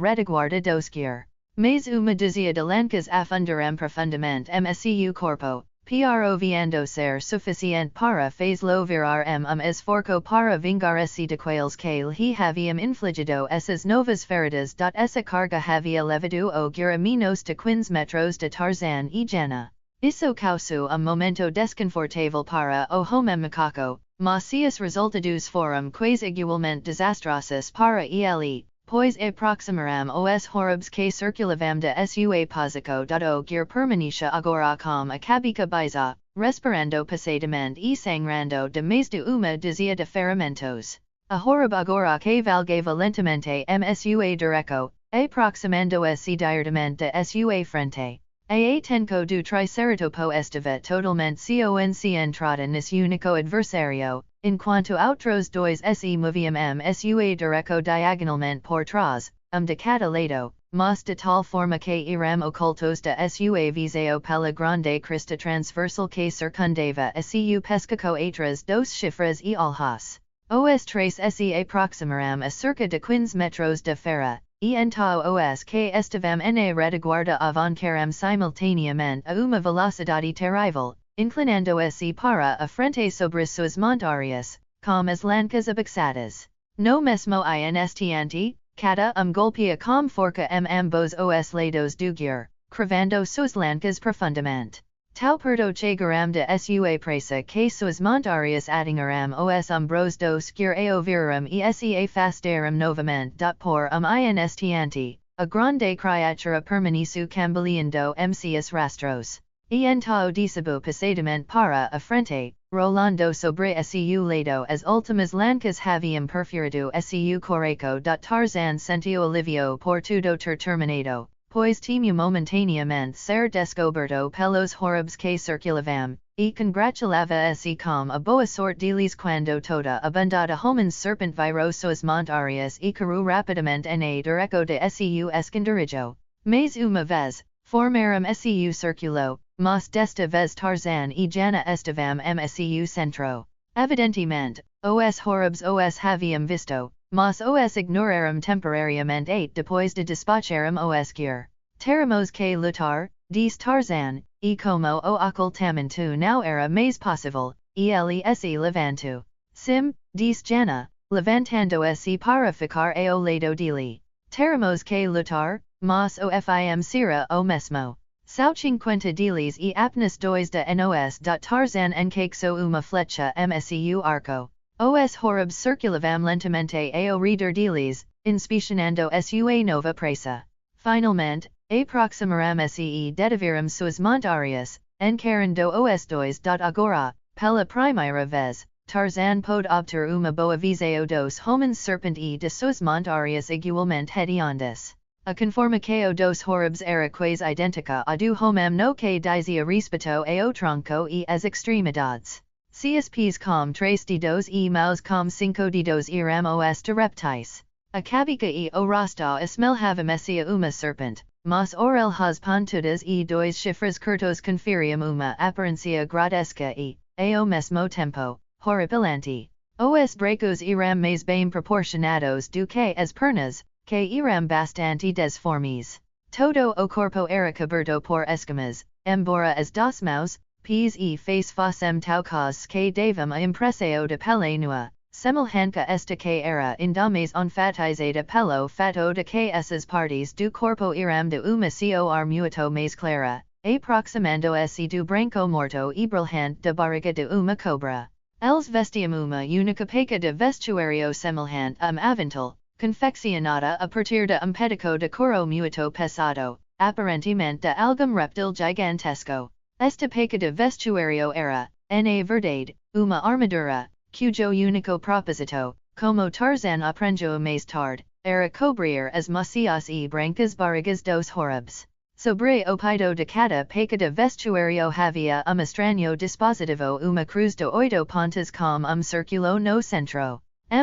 retiguarda dosquier. Mais uma dizia de lancas afundaram profundamente mscu corpo, provendo ser suficiente para fazê-lo virar esforço para vingar-se daqueles que lhe haviam infligido essas novas feridas. Essa carga havia levado o guia menos de 15 metros de Tarzan e Jana. Isso causou momento desconfortável para o homem macaco, mas seus resultados foram quase igualmente desastrosos para ele, pois aproximaram os horrores que circulavam de sua posição. O guia permanecia agora com a cabeça baixa, respirando passadamente e sangrando de mais de uma dizia de ferimentos. A horror agora que valgava lentamente sua direção, aproximando-se diretamente de sua frente. A tenco do triceratopo estava totalmente concentrada nesse único adversário, enquanto outros dois se moviam sua direção diagonalmente por trás, de cada lado, mas de tal forma que eram ocultos de sua visão pela grande crista transversal que circundava a seu pescoço atrás dos chifres e olhos. Os três se aproximaram a cerca de 15 metros de ferra, e então os que estavam na retaguarda avancaram simultaneamente a uma velocidade terrível, inclinando-se para a frente sobre suas montárias, com as lancas abaixadas. No mesmo instante, cada golpea com forca ambos os lados do guia, cravando suas lancas profundamente. Tão perto chegaram de sua presa que suas montárias atingiram os ombros dos guia ao viraram e se afastaram novamente. Por instante, a grande criatura permaneceu cambaleando seus rastros. E então desceu passadamente para a frente, rolando sobre seu lado as últimas lancas haviam perfurado seu coraco. Tarzan sentiu alivio por tudo ter terminado, pois tinha momentaneamente ser descoberto pelos horrores que circulavam, e congratulava-se com a boa sorte deles quando toda a bandada homens serpente virou suas montárias e caiu rapidamente na direção de seu esconderijo. Mais uma vez, formaram seu círculo, mas desta vez Tarzan e Jana estavam seu centro. Evidentemente, os horrores os haviam visto, mas os ignoraram temporariamente depois de despacharam os guia. Teremos que lutar, diz Tarzan, e como o ocultamento não era mais possível, ele se levantou. Sim, diz Jana, levantando-se para ficar ao lado dele. Teremos que lutar, mas o fim será o mesmo. São 50 deles e apenas dois de nos. Tarzan encaixou uma flecha seu arco. Os horrores circulavam lentamente ao redor deles, inspecionando sua nova presa. Finalmente, aproximaram-se e detiveram suas montárias, encarando os dois. Agora, pela primeira vez, Tarzan pôde obter uma boa visão dos homens serpente e de suas montárias igualmente hediondas. A conformação dos horrores era quase idêntica à do homem no que dizia respeito ao tronco e as extremidades. Seus pés com 3 dedos e mãos com 5 dedos eram os de reptais. A cabeça e o rosto assemelhavam-se a uma serpente, mas orelhas pontudas e dois chifres curtos conferiam uma aparência grotesca e, ao mesmo tempo, horripilante. Os bracos eram mais bem proporcionados do que as pernas, que eram bastante desformes. Todo o corpo era coberto por escamas, embora as das mãos, pés e face fossem taucas que davam a impressão de pele nua, semelhante esta que era indames enfatizada pelo fato de que essas partes do corpo eram de uma cor muito mais clara, aproximando-se do branco morto e brilhante da barriga de uma cobra. Eles vestiam uma única peça de vestuário semelhante avental, confeccionada a partir de pedaço de couro muito pesado, aparentemente de algum reptil gigantesco. Esta peça de vestuário era, na verdade, uma armadura, cujo único propósito, como Tarzan aprendeu mais tarde, era cobrir as macias e brancas barrigas dos horrores. Sobre o peito de cada peça de vestuário havia estranho dispositivo uma cruz de 8 pontas com círculo no centro.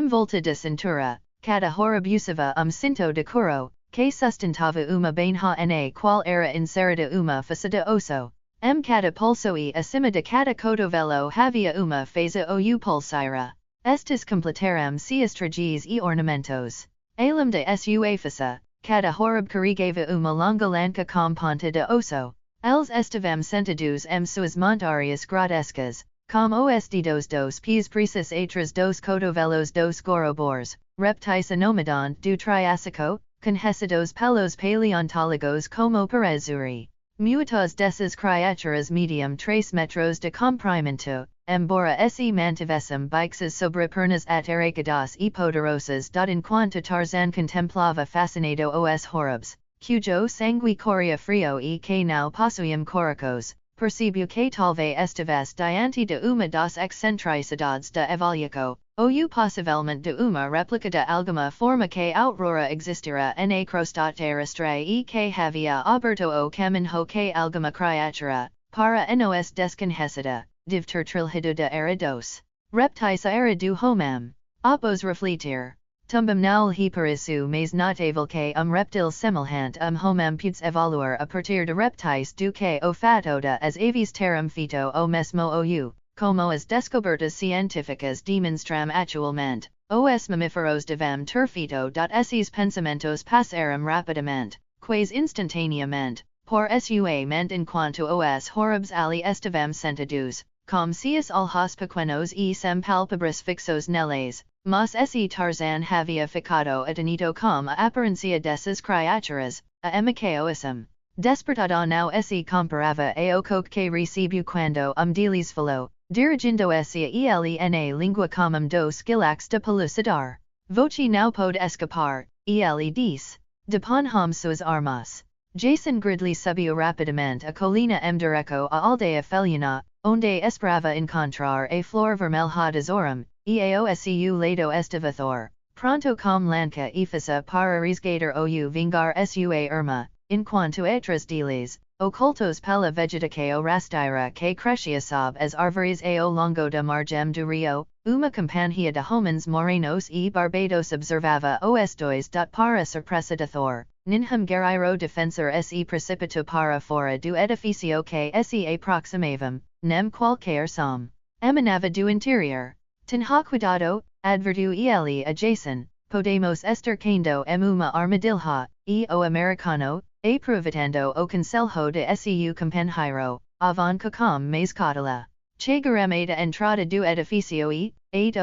Volta de cintura, cada horror usava cinto de couro, que sustentava uma banha na qual era inserida uma faca de osso. Cada pulso e acima de cada cotovelo havia uma feza ou pulseira. Estas completaram seus trajes e ornamentos. Além de sua faca, cada horab carigava uma longa lanca com ponta de osso. Els estivem sentados suas montarias grotescas, com os dedos dos pés precis atrás dos cotovelos dos gorobores, reptis anomadont do Triássico, conhecidos pelos paleontólogos como parezuri. Muitas dessas criaturas medium 3 metros de comprimento, embora se mantivessem bixas sobre pernas atarracadas e poderosas. Enquanto Tarzan contemplava fascinado os horribs, cujo sangue corria frio e que não possuíam coracos, percebeu que talvez estivesse diante de uma das excentricidades de avaliaco, ou possivelmente de uma réplica de alguma forma que outrora existira na crosta terrestre e que havia aberto o caminho que alguma criatura, para nos desconhecida, deve ter trilhado de era dos reptis a era do homem. Após refletir, tumbam não lhe pareceu mais notável que reptil semelhante homem pudes evaluar a partir de reptis do que o fato de as aves terem feito o mesmo ou, como as descobertas científicas demonstram atualmente, os mamíferos devem ter feito. Esses pensamentos passaram rapidamente, quase instantaneamente, por sua mente enquanto os horribs ali estavam sentados, como seus olhos pequenos e sem palpebras fixos neles, mas esse Tarzan havia ficado atenito com a aparência dessas criaturas, a emicaoism. Despertado não se comparava ao coque que recebeu quando deles falou, dirigindo-se a ele na língua comum dos quilax de pelucidar. Voce não pode escapar, ele disse. Depois suas armas. Jason Gridley subiu rapidamente a colina direto a aldeia feliana, onde esperava encontrar a flor vermelha tesouro, e ao lado estava Thor, pronto com lança e faça para resgatar ou vingar sua irmã, enquanto atrás deles, ocultos pela vegetação rasteira que crescia sob as árvores ao longo da margem do rio, uma companhia de homens morenos e barbados observava os dois. Para surpresa de Thor, ninhum guerreiro defensor se precipitou para fora do edifício que se aproximavam, nem qualquer som emanava do interior. Tenha cuidado, advertiu ele a Jason, podemos estar caindo uma armadilha, e o americano, aproveitando o conselho de seu companheiro, avanca com mais cautela. Chegaremos à entrada do edifício e,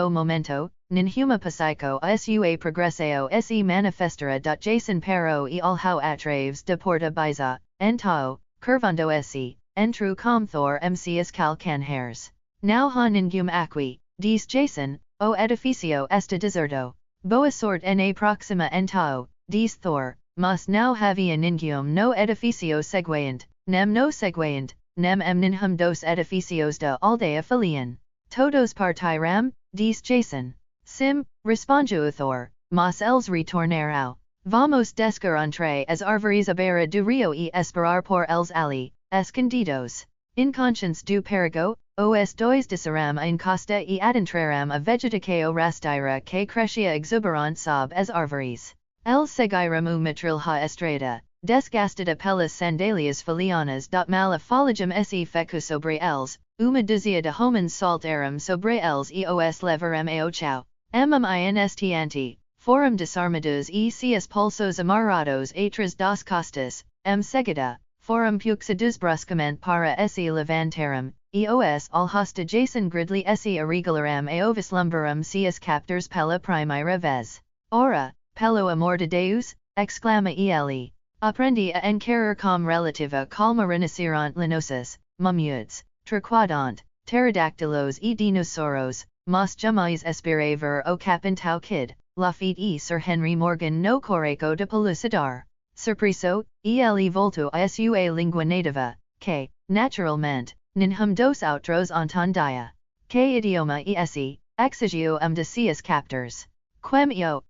o momento, nenhuma psico a sua progressão se manifestará. Jason parou e olhou atrás da porta bisa, então, curvando se, entrou com Thor seus calcanhares. Não há ninguém aqui, disse Jason, o edifício está deserto. Boa sorte na próxima então, disse Thor, mas não havia ninguém no edifício seguinte, nem no seguinte, nem nenhum dos edifícios da aldeia felian. Todos partiram, disse Jason. Sim, respondeu Thor, mas eles retornarão. Vamos descer entre as árvores à beira do rio e esperar por eles ali, escondidos. Inconscientes do perigo, os dois desceram a encosta e adentraram a vegetação rasteira que crescia exuberante sob as árvores. Eles seguiram uma trilha estreita, desgastada pelas sandálias felianas. Mal a folhagem se fecou sobre eles, uma dúzia de homens saltaram sobre eles e os levaram ao chão. Instante, foram desarmados e seus pulsos amarrados atrás das costas, seguida, foram puxados bruscamente para se levantaram, e os olhos de Jason Gridley se arregalaram ao vislumbraram seus captors pela primeira vez. Ora, pelo amor de Deus, exclama ele. Aprendi a encarar com relativa calma rinoceronte lanosos, mamuts, triquodont, pterodactylos e dinossauros, mas jamais esperei ver o capitão Kidd, Lafitte e Sir Henry Morgan no coraco de pelucidar. Surpreso, ele voltou a sua língua nativa, que, naturalmente, nenhum dos outros entendia. Que idioma esse, exigiu de seus captors. Quem eu,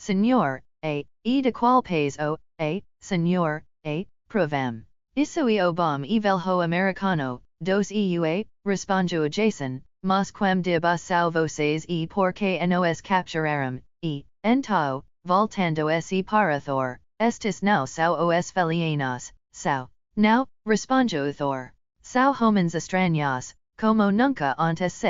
senhor, e de qual país o, senhor, provem. Isso é o bom e velho americano, dos EUA, respondeu Jason, mas quem de são vocês e por que nos capturaram, e, então, voltando se para Thor, estes não são os felianos, são, não, respondeu Thor. São homens estranhos, como nunca antes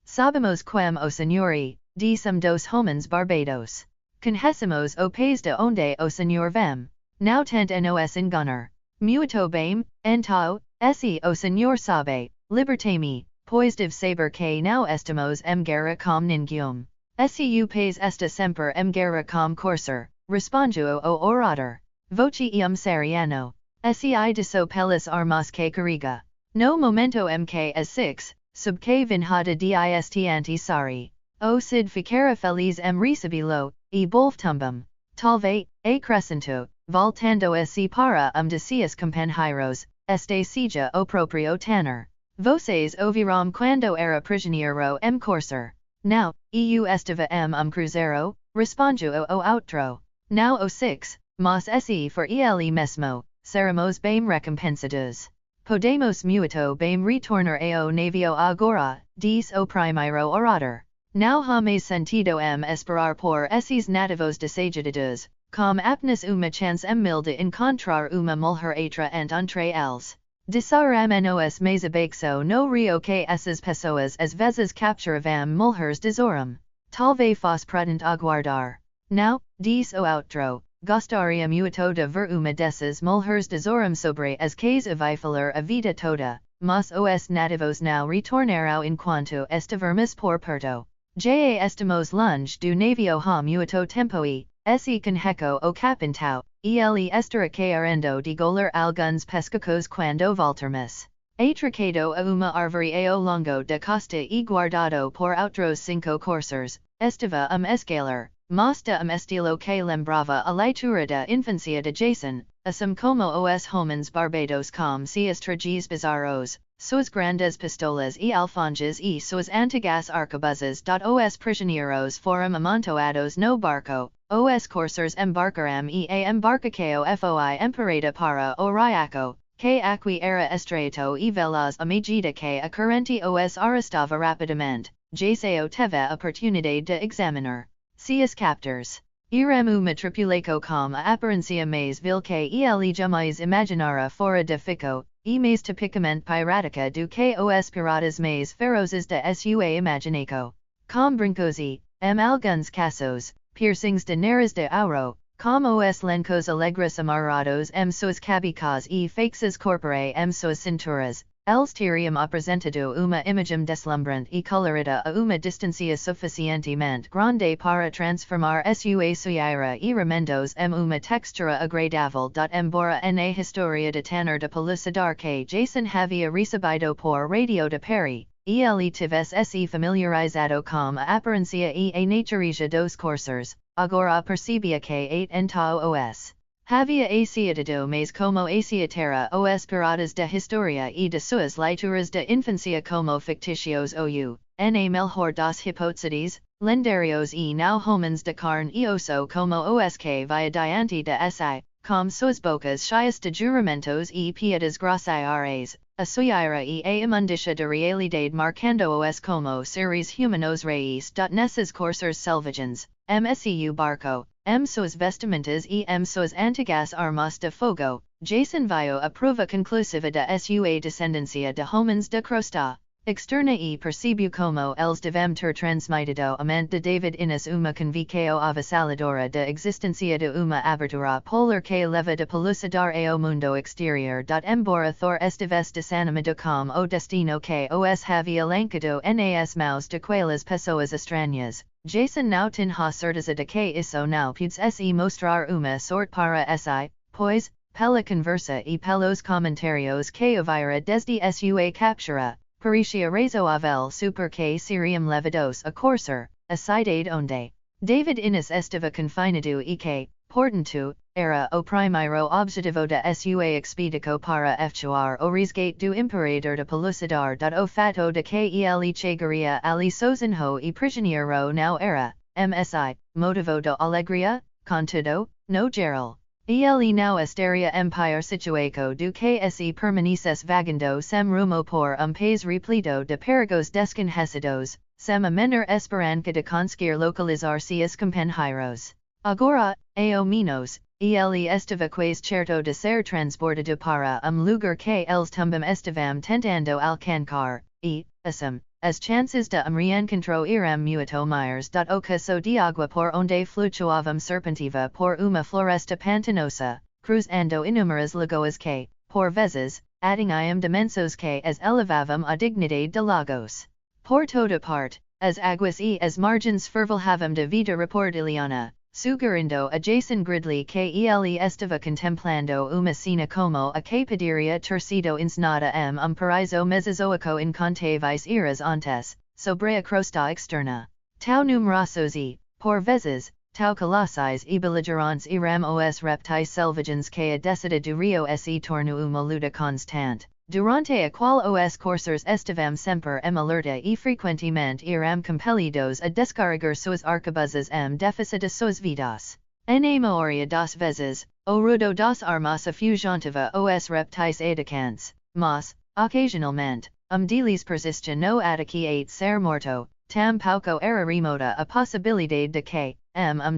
sabemos quem o senhor disse dos homens barbados. Conhesimos o pais de onde o senhor vem. Now tent nos in gunner. Muito bem, então, esse o senhor sabe, libertame, pois deve saber que não estamos em guerra com ninguém. Seu país está sempre em guerra com corser, respondiu o orador. Voce seriano. Sei disso pelas armas que carrega. No momento mk as 6, sub que vinhada dist anti-sari. O cid ficara feliz recibilo, e bolftumbum. Talvez, crescento, voltando se para deseas companheiros, este seja o proprio tanner. Vocês ouviram quando era prisioneiro corser. Now, eu estava cruzeiro, respondiu o outro. Now o 6, mas se for ele mesmo, seremos bem recompensados. Podemos muito bem retornar ao navio agora, diz o primeiro orador. Não há mais sentido esperar por esses nativos desajudados, com apenas uma chance de encontrar uma mulher entre eles. Desaramos mais abaixo no rio que essas pessoas às vezes capturavam mulheres tesouro. Talvez fosse prudente aguardar. Now, diz o outro, gostaria muito de ver uma dessas mulheres tesouro sobre as quais avifalar a vida toda, mas os nativos não retornarão enquanto estivermos por perto. Já estamos longe do navio há muito tempo e, se conheco o capitão, ele estará querendo degolar alguns pescacos quando voltarmos. Atracado a uma árvore ao longo da costa e guardado por outros 5 corsers, estava escalar, mas de estilo que lembrava a leitura da infância de Jason, assim como os homens barbados com seus trajes bizarros, suas grandes pistolas e alfanjas e suas antigas arcabuzes. Os prisioneiros foram amontoados no barco, os corsers embarcaram e a embarcação foi emparada para o riacho, que aqui era estreito e veloz à medida que a corrente os arrastava rapidamente. Jason teve a oportunidade de examinar seus captors. Irem uma tripulação com a aparência mais vil que ele jamais imaginara fora de fico, e mais tipicamente piratica do que os piratas mais ferozes de sua imaginação. Com brincos e, alguns casos, piercings de naras de ouro, como os lencos alegres amarrados suas cabicas e feixes corporais suas cinturas, eles teriam apresentado uma imagem deslumbrante e colorida a uma distância suficientemente grande para transformar sua sujeira e remendos uma textura agradável. Embora na história de Tanner de Pelucidar que Jason havia recebido por radio de Perry, ele tivesse se familiarizado com a aparência e a natureza dos corsers, agora percebia que então os havia aciatado mais como aciatera os piratas de historia e de suas leituras de infância como ficticios ou, na melhor das hipóteses, lendários e não homens de carne e osso como os que via diante de si, com suas bocas cheias de juramentos e piadas grosseiras, a sujeira e a imundícia de realidade marcando os como seres humanos reis. Nesses corsers selvagens, msu barco, suas vestimentas e suas antigas armas de fogo, Jason viu a prova conclusiva de sua descendência de homens de crosta. Externa e percebeu como eles devem ter transmitido a mente de David Innes uma convicção avassaladora de existência de uma abertura polar que leva de pelucidar ao mundo exterior. Embora Thor estivesse desanimado com o destino que os havia lancado nas mãos de aquelas pessoas estranhas, Jason não tinha certeza de que isso não pudesse mostrar uma sorte para si, pois, pela conversa e pelos comentários que ouvira desde sua captura, parecia razoável super que seriam levados a corser, a cidade onde David Innes estava confinado e que, portanto, era o primeiro objetivo de sua expedição para efetuar o resgate do imperador de Pelucidar. O fato de que ele chegaria ali sozinho e prisioneiro não era, msi, motivo de alegria, contudo, no geral. Ele não estaria empire situado do que se permanecesse vagando sem rumo por país repleto de perigos desconhecidos, sem a menor esperança de conseguir localizar seus companheiros. Agora, ao menos, ele estava quase certo de ser transportado para lugar que eles também estavam tentando alcançar, e, asum, as chances de reencontro iram muito maiores o caso de agua por onde flutuavam serpentiva por uma floresta pantanosa, cruzando inúmeras lagoas que, por vezes, atingiam dimensões que as elevavam à dignidade de lagos. Por toda parte, as águas e as margens fervilhavam de vida reportiliana, sugerindo a Jason Gridley que ele estava contemplando uma cena como a que poderia ter sido encenada paraíso mesozoico incontáveis eras antes, sobre a crosta externa. Tau numerosos e, por vezes, tau colossais e beligerantes eram os reptais selvagens que a descida do rio se tornou uma luta constante, durante a qual os coursers estavam sempre alerta e frequentemente eram compelidos a descarregar suas arcabuzes déficit de suas vidas. Na maioria das vezes, o rudo das armas afugentava os reptais atacantes, mas, ocasionalmente, deles persistia no ataque a ser morto, tampouco era remota a possibilidade de que,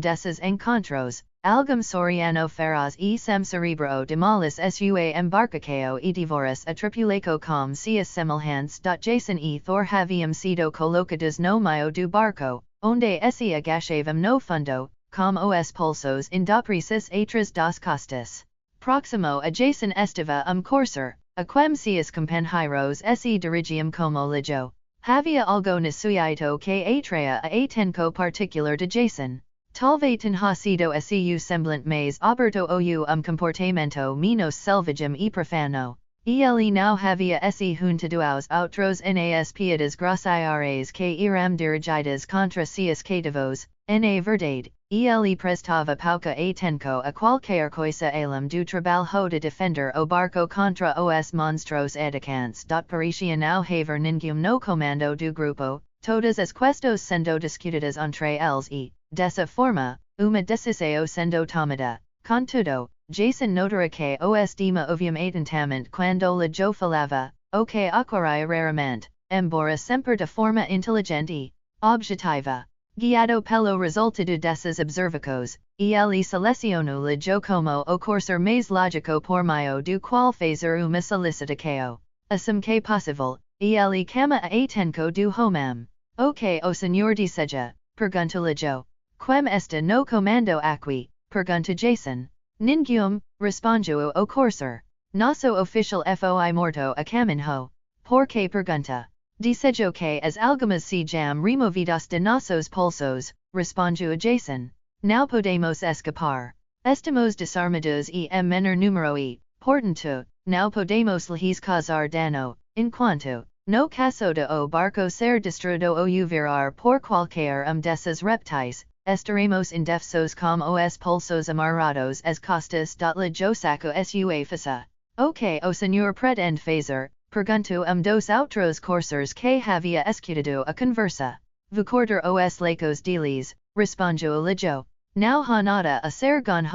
desses encontros, algum soriano feraz e sem cerebro de malas sua embarcação e devoras a tripulaco com seus semelhantes. Jason e Thor haviam sido colocados no meio do barco, onde se agachavam no fundo, com os pulsos indopreces atrás das costas. Próximo a Jason estava corsair, a quem seus companheiros se dirigiam como ligeio. Havia algo no sujeito que atraía a atenção particular de Jason. Talvez tenha sido seu semblante mais aberto ou comportamento menos selvagem e profano. Ele não havia se juntado aos outros nas piadas grosseiras que eram dirigidas contra seus cativos. Na verdade, ele prestava pouca atenção a qualquer coisa além do trabalho de defender o barco contra os monstros atacantes. Parecia não haver ninguém no comando do grupo, todas as questões sendo discutidas entre eles e, dessa forma, uma decisão sendo tomada. Contudo, Jason notara que os dema oviam atentamente quando ligeio falava, o que ocorria raramente, embora sempre de forma inteligente e objetiva. Guiado pelo resultado dessas observações, ele selecionou ligeio como o coursor mais lógico por meio do qual fazer uma solicitação. Assim que possível, ele chama a atenção do homem. O que o senhor deseja? Perguntou ligeio. Quem está no comando aqui? Perguntou Jason. Ninguém, respondeu o coursor. Nosso oficial foi morto a caminho. Por que pergunta? Desejo que as algemas sejam removidas de nossos pulsos, respondeu Jason. Não podemos escapar. Estamos desarmados e menor número e, portanto, não podemos lhes causar dano, enquanto, no caso de o barco ser destruído ou virar por qualquer desses reptais, estaremos indefensos com os pulsos amarrados às costas. Ligeio saco sua faça. O que o senhor pretende fazer? Perguntou dos outros coursers que havia escutado a conversa. Recordar os lacos deles, respondeu ligeio. Não há nada a ser ganho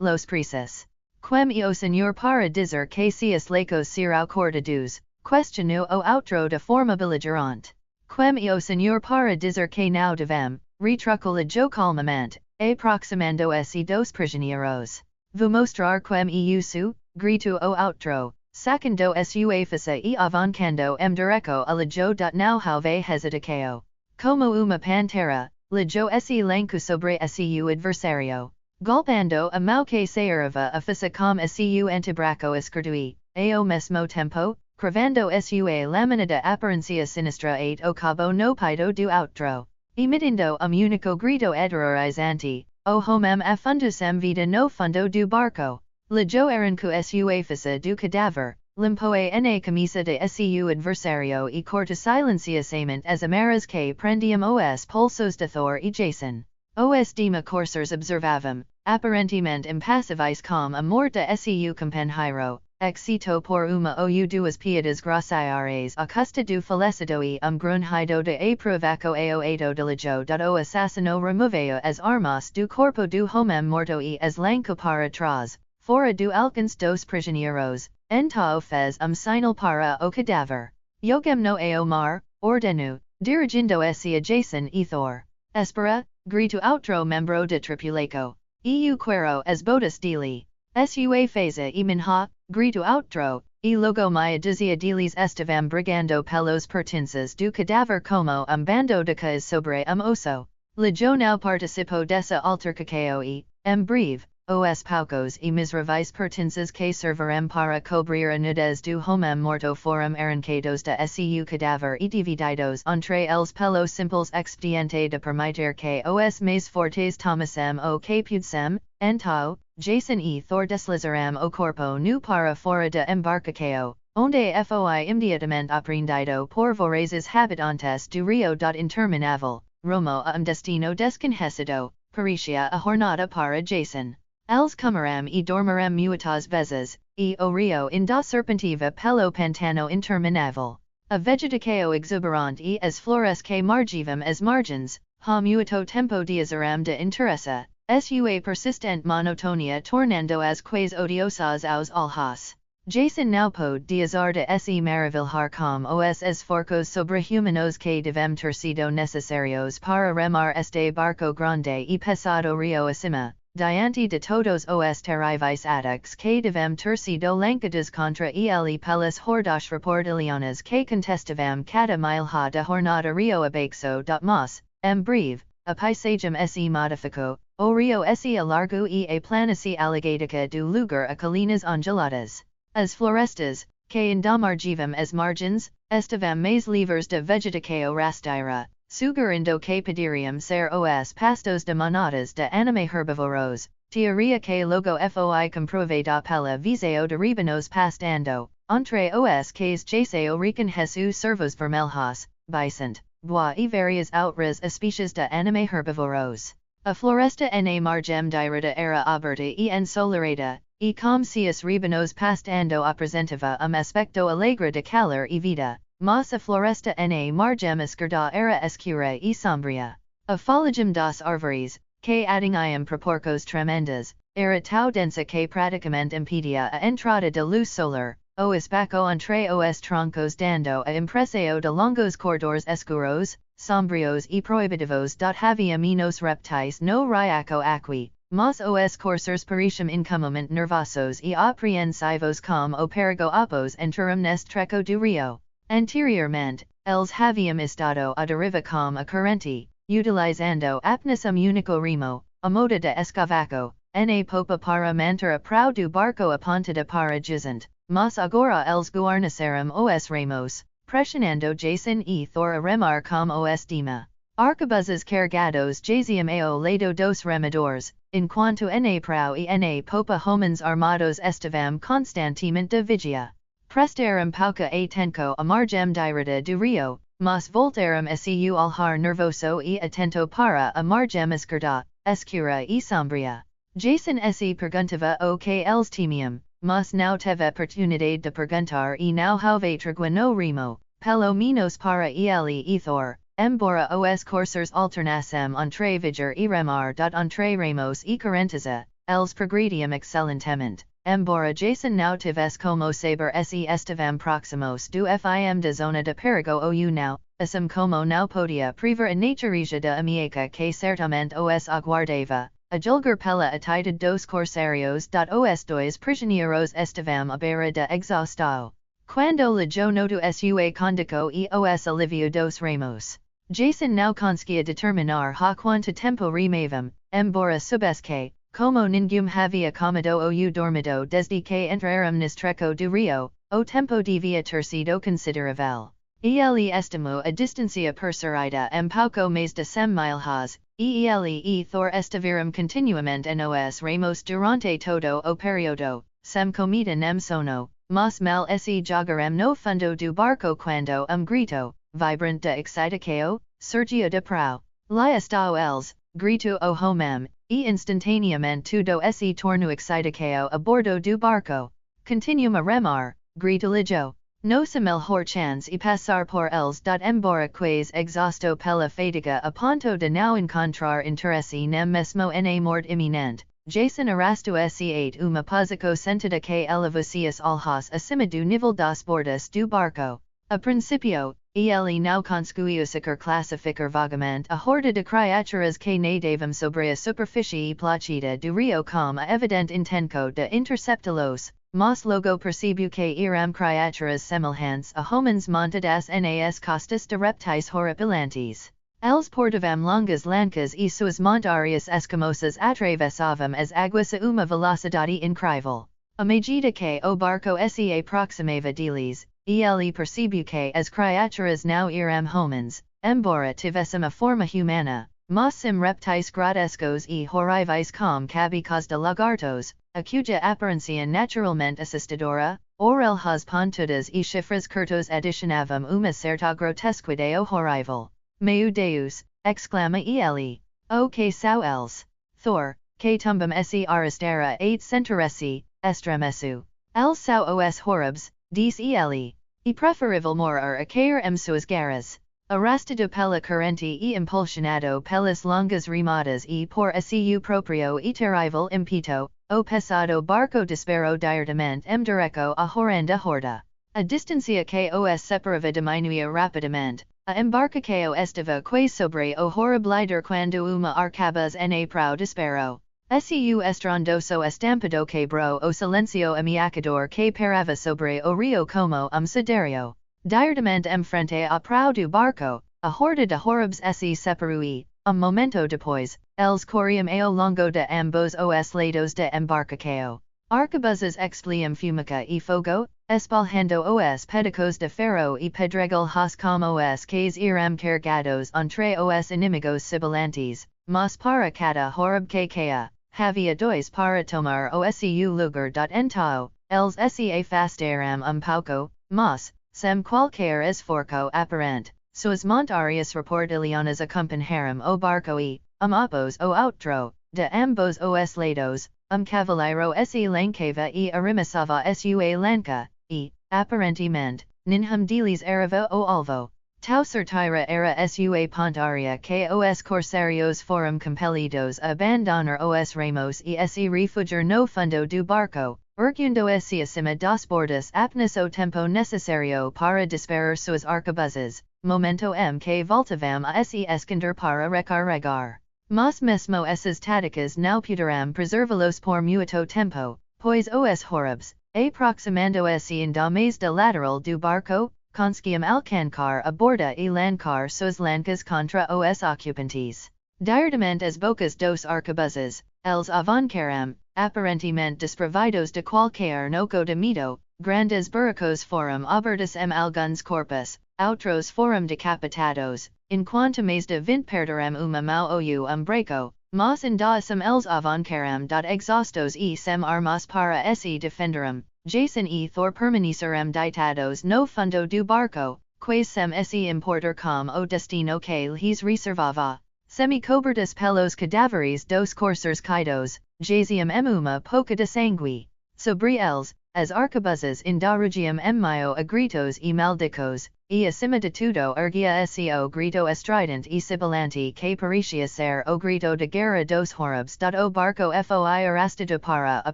los preces. Quem e o senhor para dizer que seus lacos serão cortados? Questionou o outro de forma beligerante. Quem e o senhor para dizer que não devem? Retrucou ligeio calmamente, aproximando-se dos prisioneiros. Vou mostrar quem e isso? Gritou o outro. Sacando sua faça e avancando direto a ligeio. Não houve hesitação. Como uma pantera, ligeio se lançou sobre seu adversário. Golpeando a mão que sairava a faça com seu antebraço esquerdo e, ao mesmo tempo, cravando sua lâmina de aparência sinistra o cabo no peito do outro. Emitindo único grito aterrorizante, o homem afundou-se vida no fundo do barco. Ligeio arrancou sua faça do cadáver, limpou na camisa de seu adversário e cortou silenciosamente as amarras que prendiam os pulsos de Thor e Jason. Os dema coursers observavam, aparentemente impassíveis com a morte de seu companheiro, exceto por uma ou duas piadas grosseiras a custa do falecido e grunhido de aprovaco ao ato de ligeio. O assassino removeu as armas do corpo do homem morto e as lançou para trás, fora do alcance dos prisioneiros, então fez sinal para o cadáver. Jogam no ao mar, ordenou, dirigindo-se a Jason e Thor. Espera, gritou outro membro de tripulaco. Eu quero as botas dele. Sua faza e minha, gritou outro, e logo mia dizia dilis estavam brigando pelos pertences do cadáver como bando de cas sobre osso. Lejo não participou dessa altercação e, em breve, os poucos e miseráveis pertences que servirem para cobrir a nudez do homem morto foram arrancados de seu cadáver e divididos entre eles pelo simples expediente de permitir que os mais fortes tomassem o que pudessem, então, Jason e Thor deslizarem o corpo nu para fora de embarcação, onde foi imediatamente aprendido por vorazes habitantes do rio interminável, rumo a destino desconhecido, parecia a jornada para Jason. Els comerem e dormirem muitas vezes, e o rio ainda serpentiva pelo pantano interminável. A vegetação exuberante e as flores que margivem as margens, ha muito tempo diazarem de interessa, sua persistente monotonia tornando as quais odiosas aos olhos. Jason não pode diazar de se maravilhar com os esforços sobre-humanos que devem ter sido necessários para remar este barco grande e pesado rio acima, diante de todos os terríveis ataques que devem ter sido lançados contra ele pelas hordas reportilianas que contestavam cada milha de jornada rio abaixo. Mas, em breve, a paisagem se modificou, o rio se alargou e a planície alagadica do lugar a colinas onduladas. As florestas, que ainda margivem as margens, estavam mais livres de vegetação rasteira, sugerindo que poderiam ser os pastos de manadas de anime herbivoros, teoria que logo foi comprovada pela visão de ribanos pastando, entre os que jaceo reconheceu servos vermelhos, bison, bois e várias outras espécies de anime herbivoros. A floresta na margem direita era aberta e ensolarada, e como se os ribanos pastando apresentava aspecto alegre de calor e vida, mas a floresta na margem esquerda era escura e sombria. A folhagem das árvores, que atingiam proporções tremendas, era tão densa que praticamente impedia a entrada de luz solar, o espaço entre os troncos dando a impressão de longos corredores escuros, sombrios e proibitivos. Havia menos reptiles no riacho aqui, mas os coursers pareciam incomumente nervosos e apreensivos como o perigo opos enterum neste trecho do rio. Anteriormente, eles haviam estado a deriva com a corrente, utilizando apenas único remo, a moda de escavaco, na popa para manter a prau do barco apontada para jusante, mas agora eles guarneceram os remos, pressionando Jason e Thor a remar com os dima. Arquebuzes carregados jaziam ao lado dos remadores, enquanto na prau e na popa homens armados estavam constantemente de vigia. Prestaram pouca atenção a margem direita do rio, mas voltaram seu olhar nervoso e atento para a margem esquerda, escura e sombria. Jason se perguntava o que eles temiam, mas não teve oportunidade de perguntar e não houve tregua no remo, pelo menos para ele e Thor, embora os coursers alternassem entre vigiar e remar. Entre remos e correnteza, eles progrediam excelentemente. Embora Jason não tivesse como saber se estavam próximos do fim da zona de perigo ou não, assim como não podia prever a natureza da ameaça que certamente os aguardava, a julgar pela atitude dos corsários. Os dois prisioneiros estavam à beira de exaustão. Quando lejou noto sua condição e os alivio dos remos, Jason não conseguia determinar há quanto tempo remavam, embora soubesse que, como ninguém havia comido ou dormido desde que entraram neste trecho do rio, o tempo devia ter sido considerável. Ele estimou a distância percorrida pouco mais de 100 milhas, e ele e Thor estiveram continuamente nos remos durante todo o período, sem comida nem sono, mas mal se jogaram no fundo do barco quando grito, vibrante de excitação, surgiu de prau. Lá estão eles, grito o homem, e instantaneamente tudo se tornou excitação a bordo do barco. Continuam a remar, grito lijo. Nossa melhor chance e passar por eles. Embora quase exausto pela fadiga a ponto de não encontrar interesse nem mesmo na morte iminente, Jason arrastou se uma posição sentada que elevou-se os olhos acima do nível das bordas do barco. A princípio, ele não conseguiu sequer classificar vagamente a horda de criaturas que nadavam sobre a superfície plácida do rio com a evidente intenção de interceptá-los, Mas logo percebu que iram criaturas semelhantes a homens montadas nas costas de reptis horripilantes. Els portavam longas lancas e suas montárias escamosas atravessavam as águas a uma velocidade incrível. A medida que o barco se aproximava deles, ele percebu que as criaturas não eram homens, embora tivessem a forma humana, mas sim reptis grotescos e horríveis como cabicos de lagartos, a cuja aparência naturalmente assustadora, orelhas pontudas e chifres curtos adicionavam uma certa grotesquidade horrível. Meu Deus, exclama ele. O que são eles? Thor, que tumbam se arrastara eight centuresi, estremeço. Eles são os horribs, disse ele. E preferível morar a cair suas garras. Arrastado pela corrente e impulsionado pelas longas remadas e por seu próprio e terrível impito, o pesado barco disparou diretamente direto à horrenda horda. A distância que os separava diminuía rapidamente. A embarcação estava quase sobre o horrible quando uma arcabuz na prau disparou. Seu estrondoso estampado quebrou o silencio ameaçador que parava sobre o rio como cedário. Diretamente frente à prau do barco, a horda de horribs se separou e, momento depois, eles corriam ao longo de ambos os lados de embarcação. Arcabuzes explodiam fumaça e fogo, espalhando os pedacos de ferro e pedregulhos como os que eram carregados entre os inimigos sibilantes, mas para cada horrib que caia, havia dois para tomar o seu lugar. Então, eles se afastaram pouco, mas, sem qualquer esforço aparente, suas montárias reportilhanas acompanharam o barco e, após o outro, de ambos os lados, cavaleiro se lancava e arremessava sua lanca, e, aparentemente, ninhum deles arriva o alvo. Tão certeira era sua pontaria que os corsarios foram compelidos a abandonar os remos e se refugiar no fundo do barco, erguendo-se acima das bordas apenas o tempo necessário para disparar suas arcabuzes, momento que voltavam a se esconder para recarregar. Mas mesmo essas táticas não puderam preservá-los por muito tempo, pois os horribs, aproximando-se ainda mais da lateral do barco, conseguiam alcançar a borda e lançar suas lancas contra os ocupantes. Diretamente as bocas dos arcabuzes, eles avançaram, aparentemente desprovidos de qualquer noco de medo, grandes buracos foram abertos alguns corpos, outros foram decapitados, enquanto mais de 20 perderam uma mão ou braço, mas ainda assim eles avançaram exaustos e sem armas para se defenderam. Jason e Thor permaneceram deitados no fundo do barco, quase sem se importar com o destino que lhes reservava. Semi-cobertos pelos cadáveres dos corsairs caídos, jaziam uma poca de sangue. Sobre eles, as arcabuzes ainda rugiam meio a gritos e maldicos, e acima de tudo erguia-se o grito estridente e sibilante que parecia ser o grito de guerra dos horribs. O barco foi arrastado para a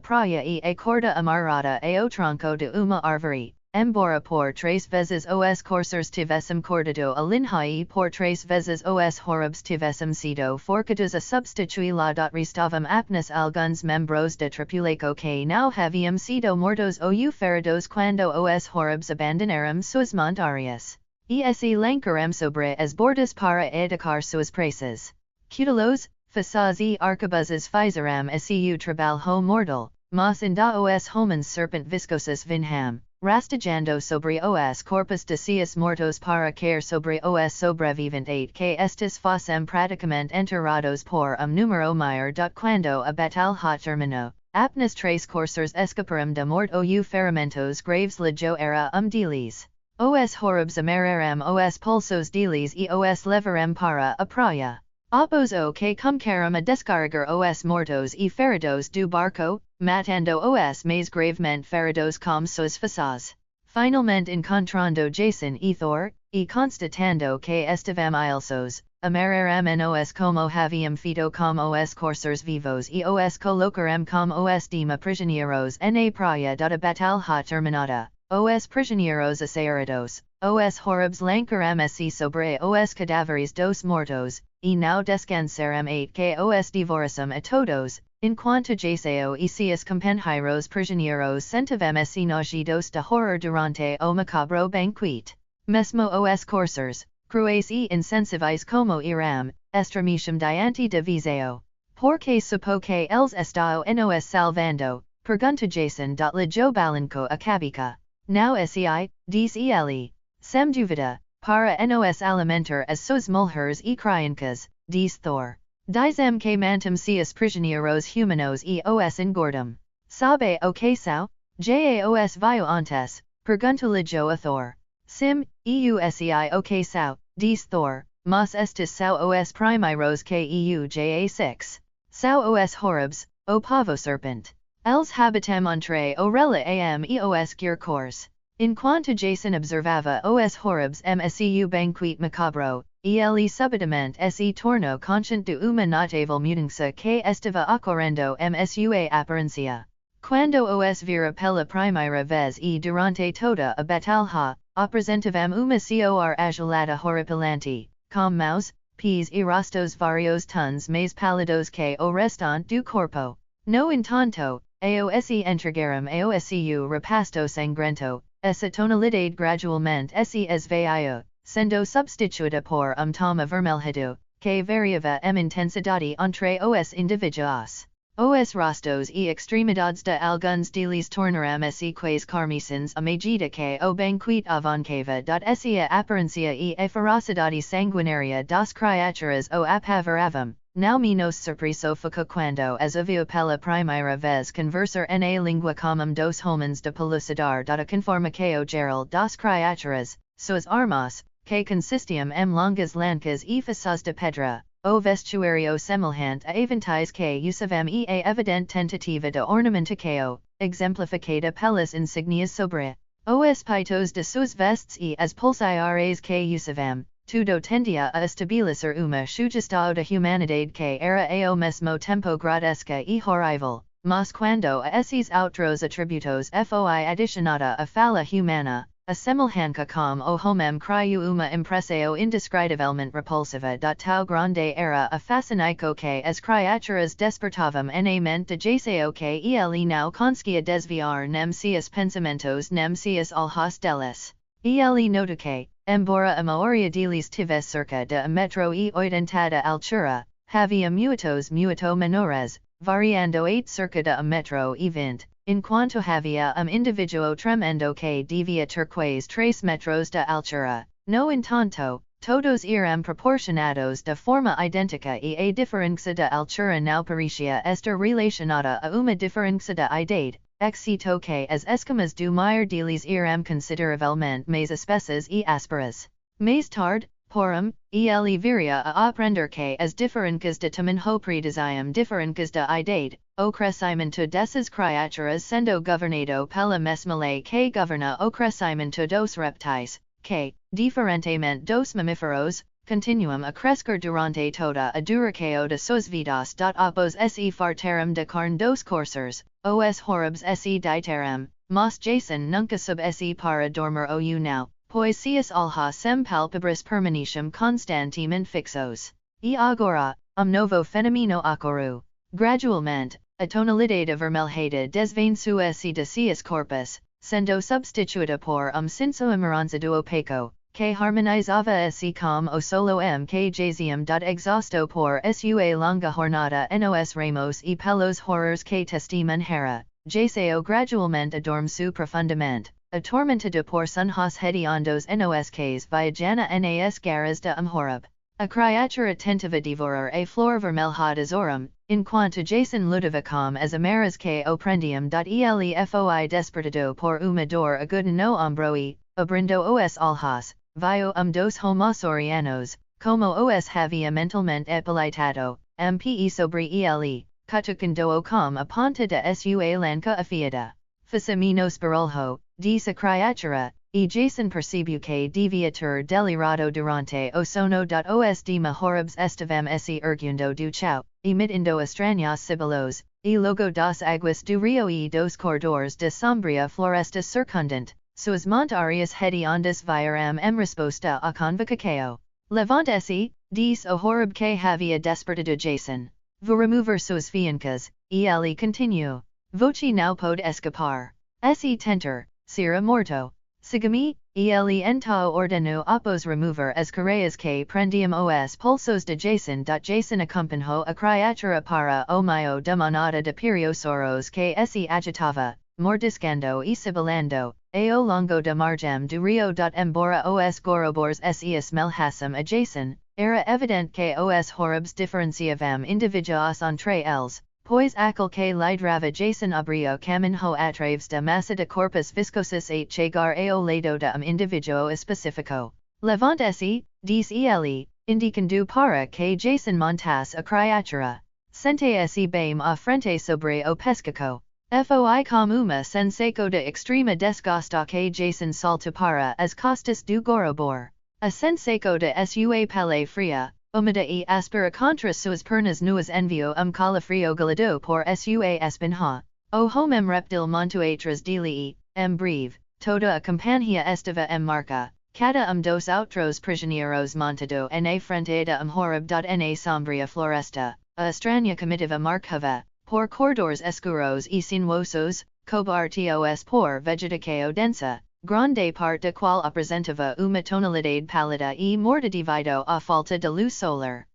praia e a corda amarrada ao tronco de uma árvore, embora por 3 vezes os corsairs tivessem cortado a linha e por 3 vezes os horribs tivessem sido forcados a substituí-la. Restavam apenas alguns membros de tripulação que não haviam sido mortos ou feridos quando os horribs abandonaram suas montárias. E se lançaram sobre as bordas para atacar suas presas. Cutilos, faças e arcabuzes fizeram seu trabalho mortal, mas ainda os homens serpente viscosos vinham, rastejando sobre os corpos de seus mortos para cair sobre os sobreviventes que estes fossem praticamente enterrados por número maior. Quando a batalha terminou, apenas 3 corsairs escaparam da morte ou ferimentos graves. Legio era deles. Os horribs amarraram os pulsos deles e os levaram para a praia. Após o que começaram a descarregar os mortos e feridos do barco, matando os mais gravemente feridos com suas faças. Finalmente encontrando Jason e Thor, e constatando que estavam ilsos, amarraram os como haviam feito com os corsairs vivos e os colocaram como os dema prisioneiros na praia. A batalha terminada, os prisioneiros acerrados, os horribs lançaram-se sobre os cadáveres dos mortos, e não descansaram que os devorassem a todos, In quanto jaseo ecius compenhieros prisioneros centov msc nogidos de horror durante o macabro banquete. Mesmo os coursers, crues e insensivis como iram, estremitium diante de viseo. Porque supo que els estao nos salvando, pergunta Jason. Lijo balanco acabica. Now sei, dis ele. Sem duvida, para nos alimentar as sos mulheres e criancas, dis Thor. Dizem que mantum seus prisioneros humanos e os engordum. Sabe o que sao? Jaos vio antes, pergunta Lijo a Thor. Sim, eusei o que sao, dis Thor, mas estes sao os primeiros que ja6. Sao os horribs, o pavo serpent. Els habitem entre orella am eos gear course. In quanto Jason observava os horribs mscu banquete macabro, ele subitamente se torno conscient de uma notável mudança que estava ocorrendo msua aparência. Quando os vira pela primeira vez e durante toda a batalha, apresentavam uma cor azulada horripilante, com maus, pés e rostos vários tons mais pálidos que o restante do corpo. No entanto, aos entregaram aoscu rapasto sangrento, essa tonalidade gradualmente se esvaiu, sendo substituída por tom avermelhado, que variava intensidade entre os indivíduos. Os rostos e extremidades de alguns deles tornaram se quais carmesins à medida que o banquete avançava. Se a aparência e a ferocidade sanguinária das criaturas o apavoravam. Não menos surpreso fica quando as ouviu pela primeira vez conversar na língua comum dos homens de pelucidar. Conforme que o geral das criaturas, suas armas, que consistiam longas lancas e faças de pedra, o vestuário semelhante a aventais que usavam e a evidente tentativa de ornamentação, exemplificada pelas insignias sobre os peitos de suas vestes e as pulseiras que usavam. Tudo tendia a estabilizar uma sugestão de humanidade que era ao mesmo tempo grotesca e horrível, mas quando a esses outros atributos foi adicionada a fala humana, a semelhança com o homem criou uma impressão indescritivelmente repulsiva. Tão grande era a fascinação que as criaturas despertavam na mente de Jaseo que ele não conseguia desviar nem seus pensamentos nem seus olhos deles. Ele notou que, embora a maioria deles tivesse cerca de 1,80 m de altura, havia muitos muito menores, variando cerca de 1,20 m, enquanto havia indivíduo tremendo que devia ter quase 3 metros de altura. No entanto, todos eram proporcionados de forma idêntica e a diferença de altura não parecia estar relacionada a uma diferença de idade. Excito que as escamas do maior deles eram consideravelmente mais espessas e ásperas. Mais tarde, porém, ele viria a aprender que as diferenças de tamanho prediziam diferenças de idade, o crescimento dessas criaturas sendo governado pela mesma lei que governa o crescimento dos reptais, que, diferentemente dos mamíferos, continuam a crescer durante toda a duração de suas vidas. Após se fartaram de carne dos coursers, os horribs se deitaram, mas Jason nunca sub se para dormir ou não, pois seus olhos sem palpebres permaneciam constantemente fixos. E agora, novo fenomeno ocorreu. Gradualmente, a tonalidade avermelhada desvaneceu-se de seus corpos, sendo substituída por cinza amarançado opaco, que harmonizava se com o solo que jaziam. Exausto por sua longa jornada nos ramos e pelos horrores que testemunhara, Jaseo gradualmente adormeceu profundamente, atormentado por sonhos hediondos nos que viajana nas garras de horror. A criatura tentava devorar a flor vermelha tesorum, enquanto Jason lutava com as amaras que o prendiam. Ele foi despertado por uma dor aguda no ombro e, abrindo os olhos, viu dos homosaurianos, como os havia mentalmente epilitado, mpe sobre ele, cutucando-o com a ponta de sua lanca afiada. Faciminos barulho, disse a criatura, e Jason percebeu que devia ter delirado durante o sono. Os dema horribs estavam se erguendo do chão, emitindo estranhos sibilos, e logo das águas do rio e dos corredores de sombria floresta circundante, suas montárias hediondas vieram resposta à convocação. Levante-se, disse o horrib que havia despertado Jason. Vo remover sus fiancas, ele continue. Voci now pod escapar. Se tenter, sira morto. Sigami, ele entao ordeno opos remover as correas que prendium os pulsos de Jason acompanho a criatura para o mio demonada de periosoros que se agitava, mordiscando e sibilando, ao longo de margem do rio. Embora os gorobors seus melhassem a Jason, era evidente que os horribs diferenciavam individuos entre eles, pois aquel que lidrava Jason abrio caminho atraves de massa de corpus viscosus et chegar ao lado de individuo especifico. Levante-se, diz ele, indicando para que Jason montasse a criatura. Sente-se bem à frente sobre o pescaco. Foi como uma sensação de extrema desgosto que Jason saltou para as costas do gorobor. A sensação de sua pele fria, umida e aspira contra suas pernas nuas envio calafrio galado por sua espinha. O homem reptil montuatras dele breve, toda a companhia estava marca, cada dos outros prisioneiros montado na frente da horrib. Na sombria floresta, a estranha comitiva marcava, por corredores escuros e sinuosos, cobertos por vegetação densa, grande parte da qual apresentava uma tonalidade pálida e morta devido à falta de luz solar.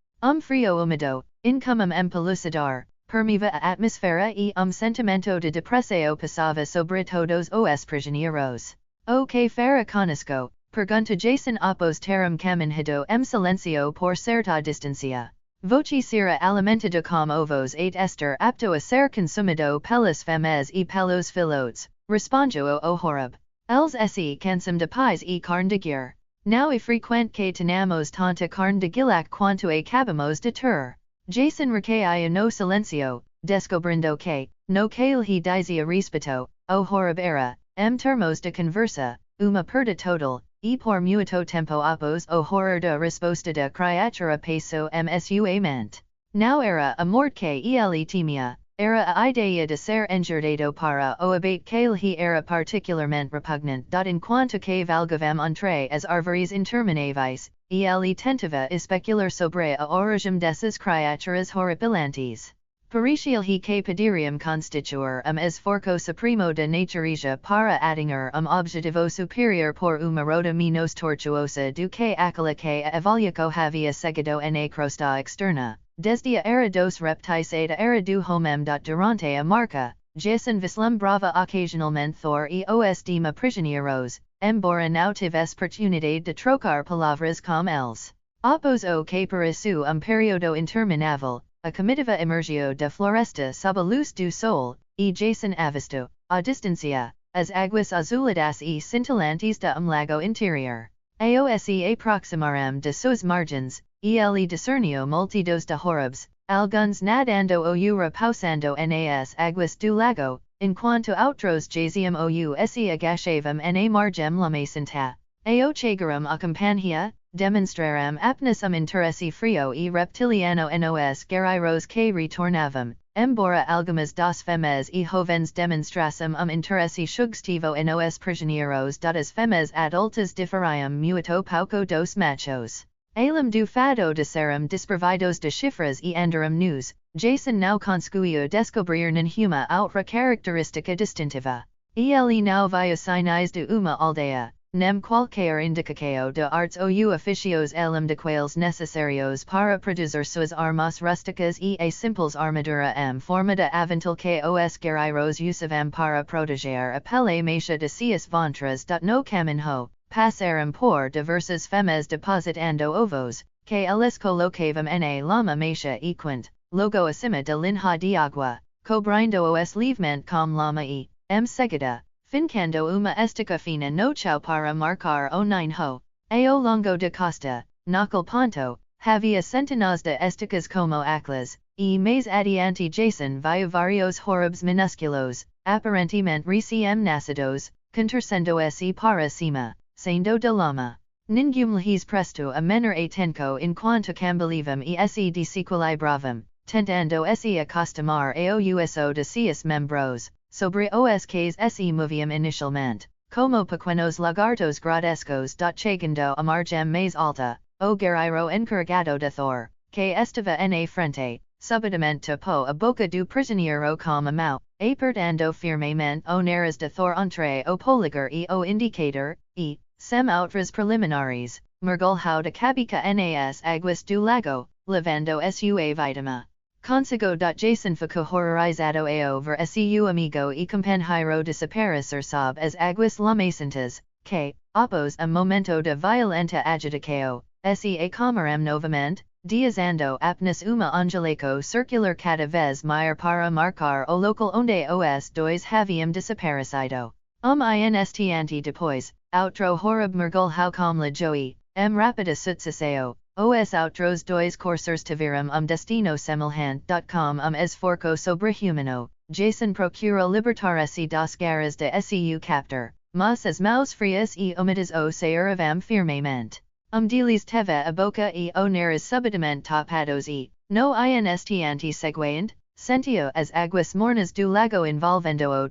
Frio úmido, incomum pelucidar, permiva a atmosfera e sentimento de depressão passava sobre todos os prisioneiros. O que fará conosco? Pergunta Jason após terem caminhado silencio por certa distancia. Voci sera alimentado com ovos et ester apto a ser consumido pelas femes e pelos filhotes, respondeu o horrib. Els se cansam de pais e carne de guerre. Now é frequente que tenhamos tanta carne de guilhac quanto acabamos de ter. Jason recaia no silencio, descobrindo que, no que ele dizia respeito, o horrib era, termos de conversa, uma perda total, e por muito tempo após o horror da resposta da criatura passou sua mente. Não era a morte que ele temia, era a ideia de ser enjardado para o abate que ele era particularmente repugnante. Enquanto que valgavam entre as árvores intermináveis, ele tentava especular sobre a origem dessas criaturas horripilantes. Parecia he que poderiam constituir esforço supremo de natureza para atingir objetivo superior por uma rota menos tortuosa do que aquela que a avaliaco havia seguido na crosta externa, desde a era dos reptis e a era do homem. Durante a marca, Jason vislumbrava occasionalmente Thor e os dema prisioneiros, embora não tivesse oportunidade de trocar palavras com eles. Após o que pareceu período interminável, a comitiva emergiu da floresta sob a luz do sol, e Jason avistou, à distância, as águas azuladas e cintilantes de lago interior. Aos aproximaram de suas margens, e ele discerniu multidos de horribs, alguns nadando ou repousando nas águas do lago, enquanto outros jaziam ou se agachavam na margem lamacenta. Ao chegaram a companhia, demonstraram apenas interesse frio e reptiliano nos guerreiros que retornavam, embora algumas das femes e jovens demonstrassem interesse sugestivo nos prisioneiros. As femes adultas diferiam muito pouco dos machos. Além do fado de serem desprovidos de chifres e andaram nus, Jason não conseguiu descobrir nenhuma outra característica distintiva. Ele não viu sinais de uma aldeia, nem qualquer indicação de artes ou oficios além daqueles necessários para produzir suas armas rústicas e a simples armadura forma de avental que os guerreiros usavam para proteger a pele macia de seus ventres. No caminho, passaram por diversas femes depositando ovos, que eles colocavam na lama macia e quente, logo acima de linha de água, cobrindo os livremente com lama e, seguida, fincando uma estica fina no chão para marcar o ninho. Ao longo da costa, naquele ponto, havia centenas de esticas como aquelas, e mais adiante Jason viu vários horribs minúsculos, aparentemente recém-nascidos, contorcendo-se para cima, saindo da lama. Ninguém lhes prestou a menor atenção enquanto cambaleavam e se desequilibravam, tentando se acostumar ao uso de seus membros, sobre os que se moviam inicialmente, como pequenos lagartos grotescos. Chegando a margem mais alta, o guerreiro encarregado de Thor, que estava na frente, subitamente po a boca do prisioneiro como mau, apertando firmemente o nariz de thor entre o polegar e o indicador, e, sem outras preliminares, mergulhou de cabeça nas águas do lago, levando sua vítima. Consigo. Jason ficou horrorizado ao ver seu amigo e companheiro desaparecer sob as águas lamacentas, que, após a momento de violenta agitação, se acalmaram novamente, diazando apenas uma angelico circular cada vez maior para marcar o local onde os dois haviam desaparecido. Instante depois, outro horrible mergulhou com la joie, rapida sucessão. Os outros dois corseiros tiveram destino semelhante. Com esforço sobre-humano, Jason procurou libertar-se das garras de seu captor, mas as mãos frias e úmidas o cerravam firmemente. Deles teve a boca e o nariz subitamente tapados e, no instante seguinte, sentiu as águas mornas do lago envolvendo-o.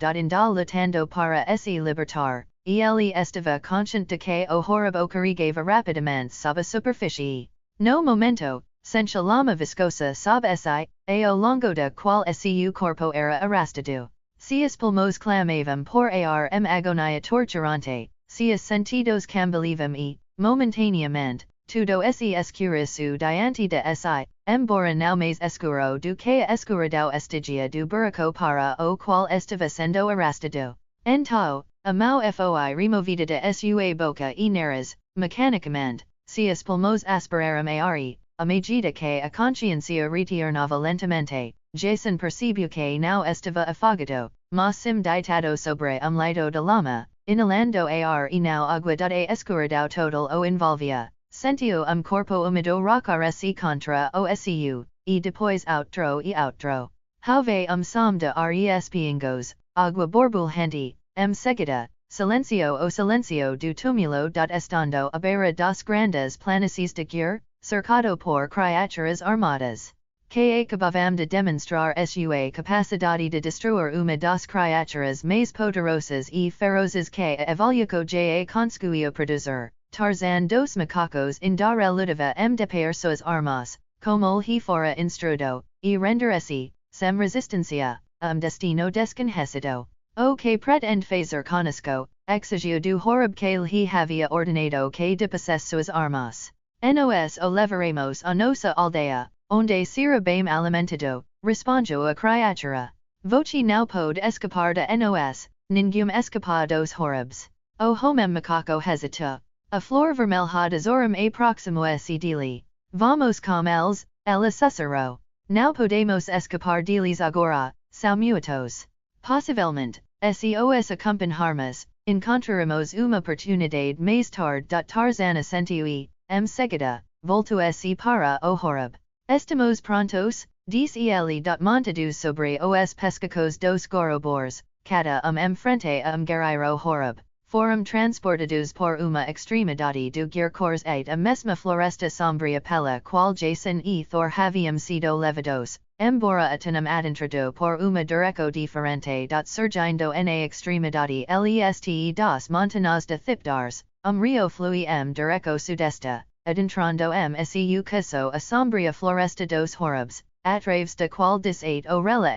Lutando para se libertar, e ele estava consciente de que o horrible ocorrigava rapidamente sob a superfície. No momento, sentia lama viscosa sob si, ao longo da qual seu corpo era arrastado. Seus pulmões clamavam por ar agonia torturante, seus sentidos cambaleavam e, momentaneamente, tudo se escureceu diante de si, embora não mais escuro do que a escuridão estigia do buraco para o qual estava sendo arrastado. Então, a mão foi removida de sua boca e nariz, mecanicamente, seus pulmões aspiraram ar e, à medida que a consciência retornava lentamente, Jason percebeu que não estava afogado, mas sim deitado sobre leito de lama, inalando ar e não água. A escuridão total o envolvia, sentiu corpo úmido rocar-se contra o seu, e depois outro e outro. Houve som de res pingos, água borbulhante, seguida, silencio o silencio do túmulo. Estando à beira das grandes planícies de guerra, cercado por criaturas armadas, que acabavam de demonstrar sua capacidade de destruir uma das criaturas mais poderosas e ferozes que a evolução já conseguiu produzir, Tarzan dos macacos ainda lutava de pé suas armas, como he fora instruído, e render-se, sem resistência, destino desconhecido. O que pretende fazer conosco, exigiu do horrible que lhe havia ordenado que depassesse suas armas. Nos o levaremos a nossa aldeia, onde será bem alimentado, respondeu a criatura. Voce não pode escapar de nos, ninguém escapa dos horribs. O homem macaco hesita. A flor vermelha desorum aproximo-se dele. Vamos com eles, ela sussurrou. Não podemos escapar deles agora, são muitos. Possivelmente, SEOS acompanharmos, encontraremos uma oportunidade mais tarde. Tarzan assentiu e, seguida, voltou-se para o horrible. Estamos prontos, disse ele. Montados sobre os pescacos dos gorobores, cada frente a guerreiro horrible, foram transportados por uma extremidade do guercores a mesma floresta sombria pela qual Jason e Thor haviam sido levados, embora a tenham adentrado por uma direção diferente. Surgindo na extremidade leste das montanhas de Thipdars, rio flui direção sudeste, adentrando seu curso a sombria floresta dos horribs, através da qual desate o rela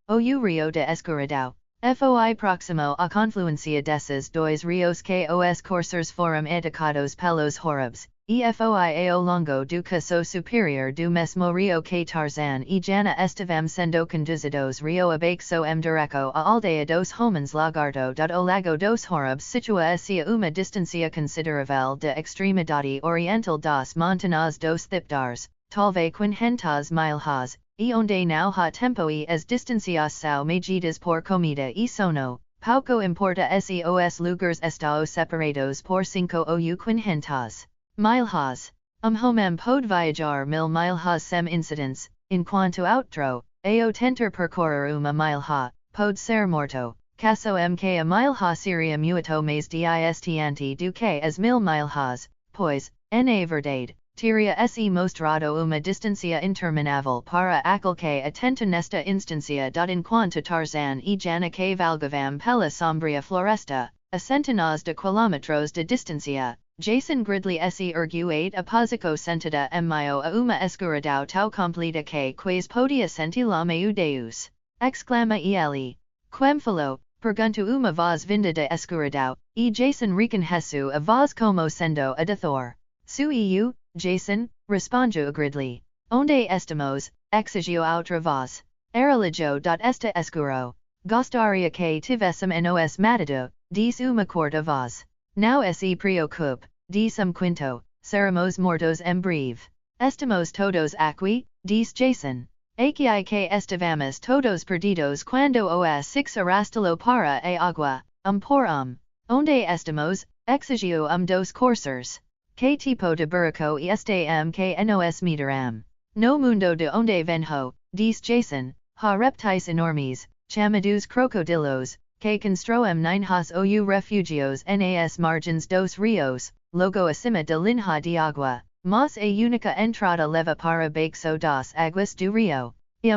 o rio de escuridão. Foi próximo à confluência desses dois rios que os corseiros foram atacados pelos horribs, e foi ao longo do curso superior do mesmo rio que Tarzan e Jana estavam sendo conduzidos rio abaixo direção à aldeia dos homens lagarto. O lago dos horribs situa-se a uma distância considerável da extremidade oriental das montanhas dos Thipdars, talvez 500 milhas, e onde não há tempo e as distâncias são medidas por comida e sono, pouco importa se os lugares estão separados por 5 ou 500 milhas. Homem pode viajar 1000 milhas sem incidentes, enquanto outro, ao tentar percorrer uma milha, pode ser morto. Caso que a milha seria muito mais distante do que as 1000 milhas, pois, na verdade, teria-se mostrado uma distância interminável para aquele que atenta nesta instância. Enquanto Tarzan e Jana cavalgavam pela sombria floresta, a centenas de quilómetros de distância, Jason Gridley se ergu 8 aposico sentida mio a uma escuridao tau completa que quas podia senti la meu deus, exclama ele. Quemfalo, pergunto uma voz vinda de escuridao, e Jason recon Jesu a voz como sendo a de Thor. Su eu, Jason, responjo Gridley. Onde estamos, exigio outra voz. Erelijo esta escuro. Gostaria que tivessem nos matado, diz uma quarta voz. Now se preocupe, diz quinto, seremos mortos em breve. Estamos todos aqui, diz Jason. Aqui que estivamos todos perdidos quando os six arrastalo para a agua, por Onde estamos, exigio dos coursers. Que tipo de buraco este que nos meteram. No mundo de onde venho, diz Jason, ha reptais enormes, chamados crocodilos, que constroem ninhas ou refugios nas margens dos rios, logo acima de linha de agua, mas a única entrada leva para baixo das aguas do rio,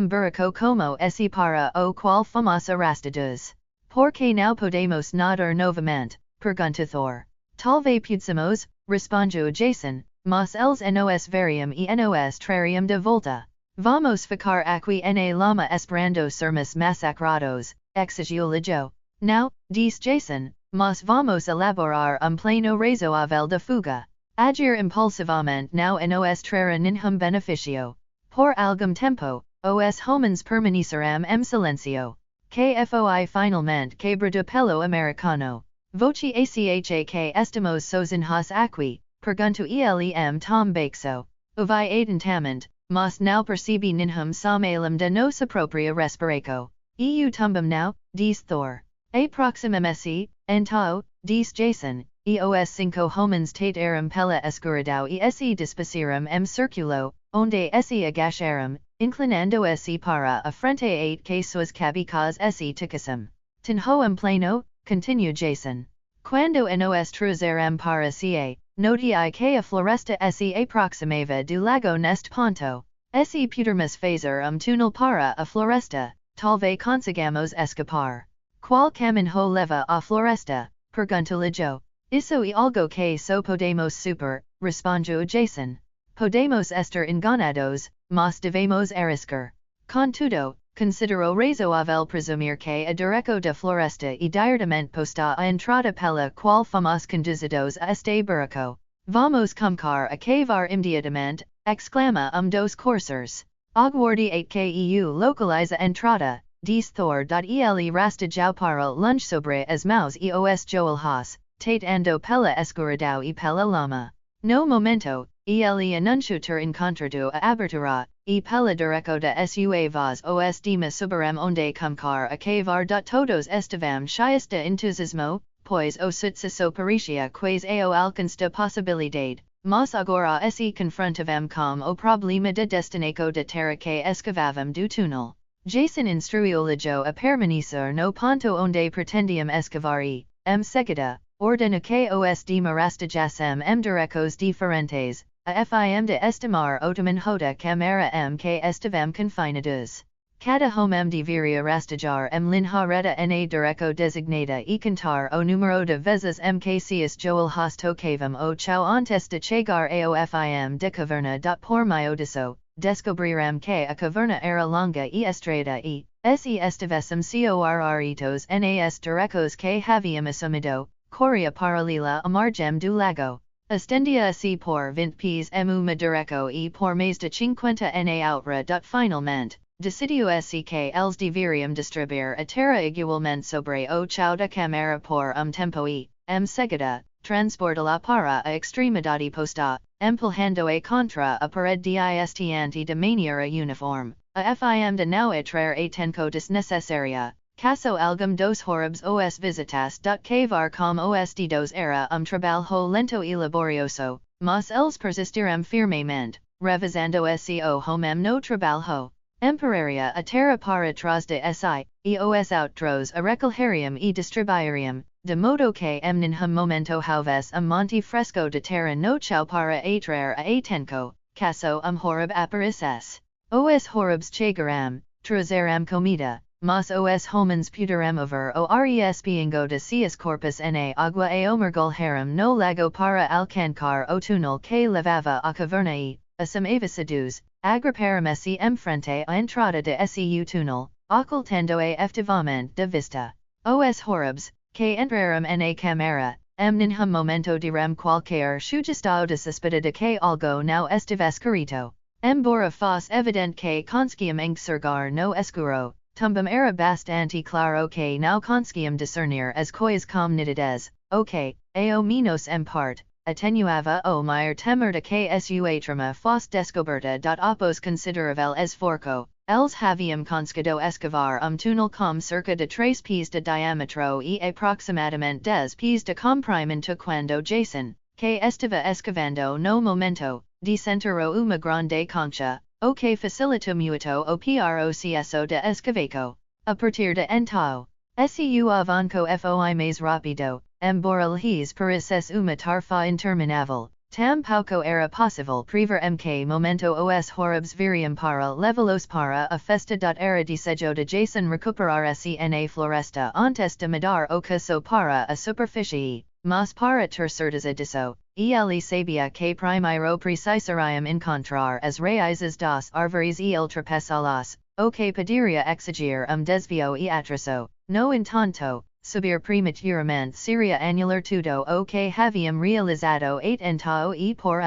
buraco como esse para o qual fomos arrastados. Porque não podemos nadar novamente, pergunta Thor. Talvez pudsemos, responde Jason, mas eles nos veriam e nos trariam de volta. Vamos ficar aqui na lama esperando sermos massacrados, exigiu Lijo. Now, diz Jason, mas vamos elaborar plano razoável de fuga. Agir impulsivamente não nos trará nenhum benefício. Por algum tempo, os homens permanecerão silencio. Que foi finalmente quebrado pelo americano. Voce acha que estamos sozinhos aqui, pergunto elem tom baixo. Uvi atentamente, mas não percebi nenhum samalem de nossa própria respiraco. Eu tumbam now, diz Thor. Aproximam-se, então, diz Jason, e os cinco homens tatearam pela escuridão e se despaciram circulo, onde se agacharam, inclinando-se para a frente que suas cabecas se tocassem. Tenho plano, continua Jason. Quando nos trouxeram para ca, notei que a floresta se aproximava do lago neste ponto. Se pudermos fazer túnel para a floresta, talvez consigamos escapar. Qual caminho leva à floresta? Pergunta Lijo. Isso é algo que só podemos super, responde Jason. Podemos estar enganados, mas devemos arriscar. Contudo, considero razoável presumir que a direco da floresta e diretamente posta a entrada pela qual fomos conduzidos a este buraco. Vamos começar a cavar imediatamente, exclama dos coursers. Aguarde at que eu localiza a entrada, diz Thor. Ele rastejou para lunge sobre as mãos e os joelhos, tateando pela escuridão e pela lama. No momento, ele anunciou ter encontrado a abertura, e pela direco da sua voz os demais subiram onde começar a cavar. Todos estavam cheios de entusiasmo, pois o sucesso parecia quase ao alcance da possibilidade. Mas agora se confrontavam com o problema de destinaco de terra que escavavam do túnel. Jason instruiu Lijo a permanecer no ponto onde pretendiam escavar e, seguida, ordena que os demarastajassem direcos diferentes, a fim de estimar o tamanho da câmara que estavam confinados. Cada homem deveria rastejar linha reta na direco designada e contar o número de vezes que seus joelhos tocavam o chão antes de chegar ao fim de caverna. Por meio disso, descobriram que a caverna era longa e estreita e, se estivessem coarritos nas direcos que haviam assumido, corria paralela a margem do lago. Estendia-se por 20 pés uma direco e por mais de 50 na outra. Finalmente, decidiu-se que eles deveriam distribuir a terra igualmente sobre o chão da câmara por tempo e, seguida, transportá-la para a extremidade posta, empurrando-a contra a parede diante de maneira uniforme, a fim de não atrair a tempo desnecessária. Caso algum dos horribs os visitas. Cavar com os dedos era trabalho lento e laborioso, mas eles persistiram firmemente, revisando-se o homem no trabalho. Empararia a terra para trás de si, e os outros a recolheriam e distribuiriam, de modo que nenhum momento houvesse monte fresco de terra no chão para atrair a atenco, caso horrib aparecesse. Os horribs chegaram, trouxeram comida, mas os homens puderem over o respingo de seus corpus na agua e omergul harem no lago para alcancar o túnel que levava a caverna assam avisadus, agriparame frente a entrada de seu túnel, ocultando efetivamente de vista. Os horribs, que entraram na camara, ninhum momento direm qualquer sugestão de suspeita de que algo não estivesse escrito. Embora fosse evidente que conseguiam enxergar no escuro, também era bastante claro que não conseguiam discernir as coisas com nitidez, o que, ao menos em parte, atenuava o maior temor de que sua trama fosse descoberta. Após considerável esforço, eles haviam conseguido escavar túnel com cerca de 3 pés de diâmetro e aproximadamente 10 pés de comprimento quando Jason, que estava escavando no momento, desenterrou uma grande concha, o que facilitou muito o processo de escavaco. A partir de então, seu avanço foi mais rápido, embora lhes parecesse uma tarefa interminável, tampouco era possível prever que momento os horribs viriam para levá-los para a festa. Era desejo de Jason recuperar-se na floresta antes de mudar o caso para a superfície, mas para ter certeza disso, ele sabia que primeiro precisariam encontrar as raízes das árvores e ultrapassá-las, o que poderia exigir desvio e atraso. No entanto, subir prematuramente seria anular tudo o que haviam realizado então e por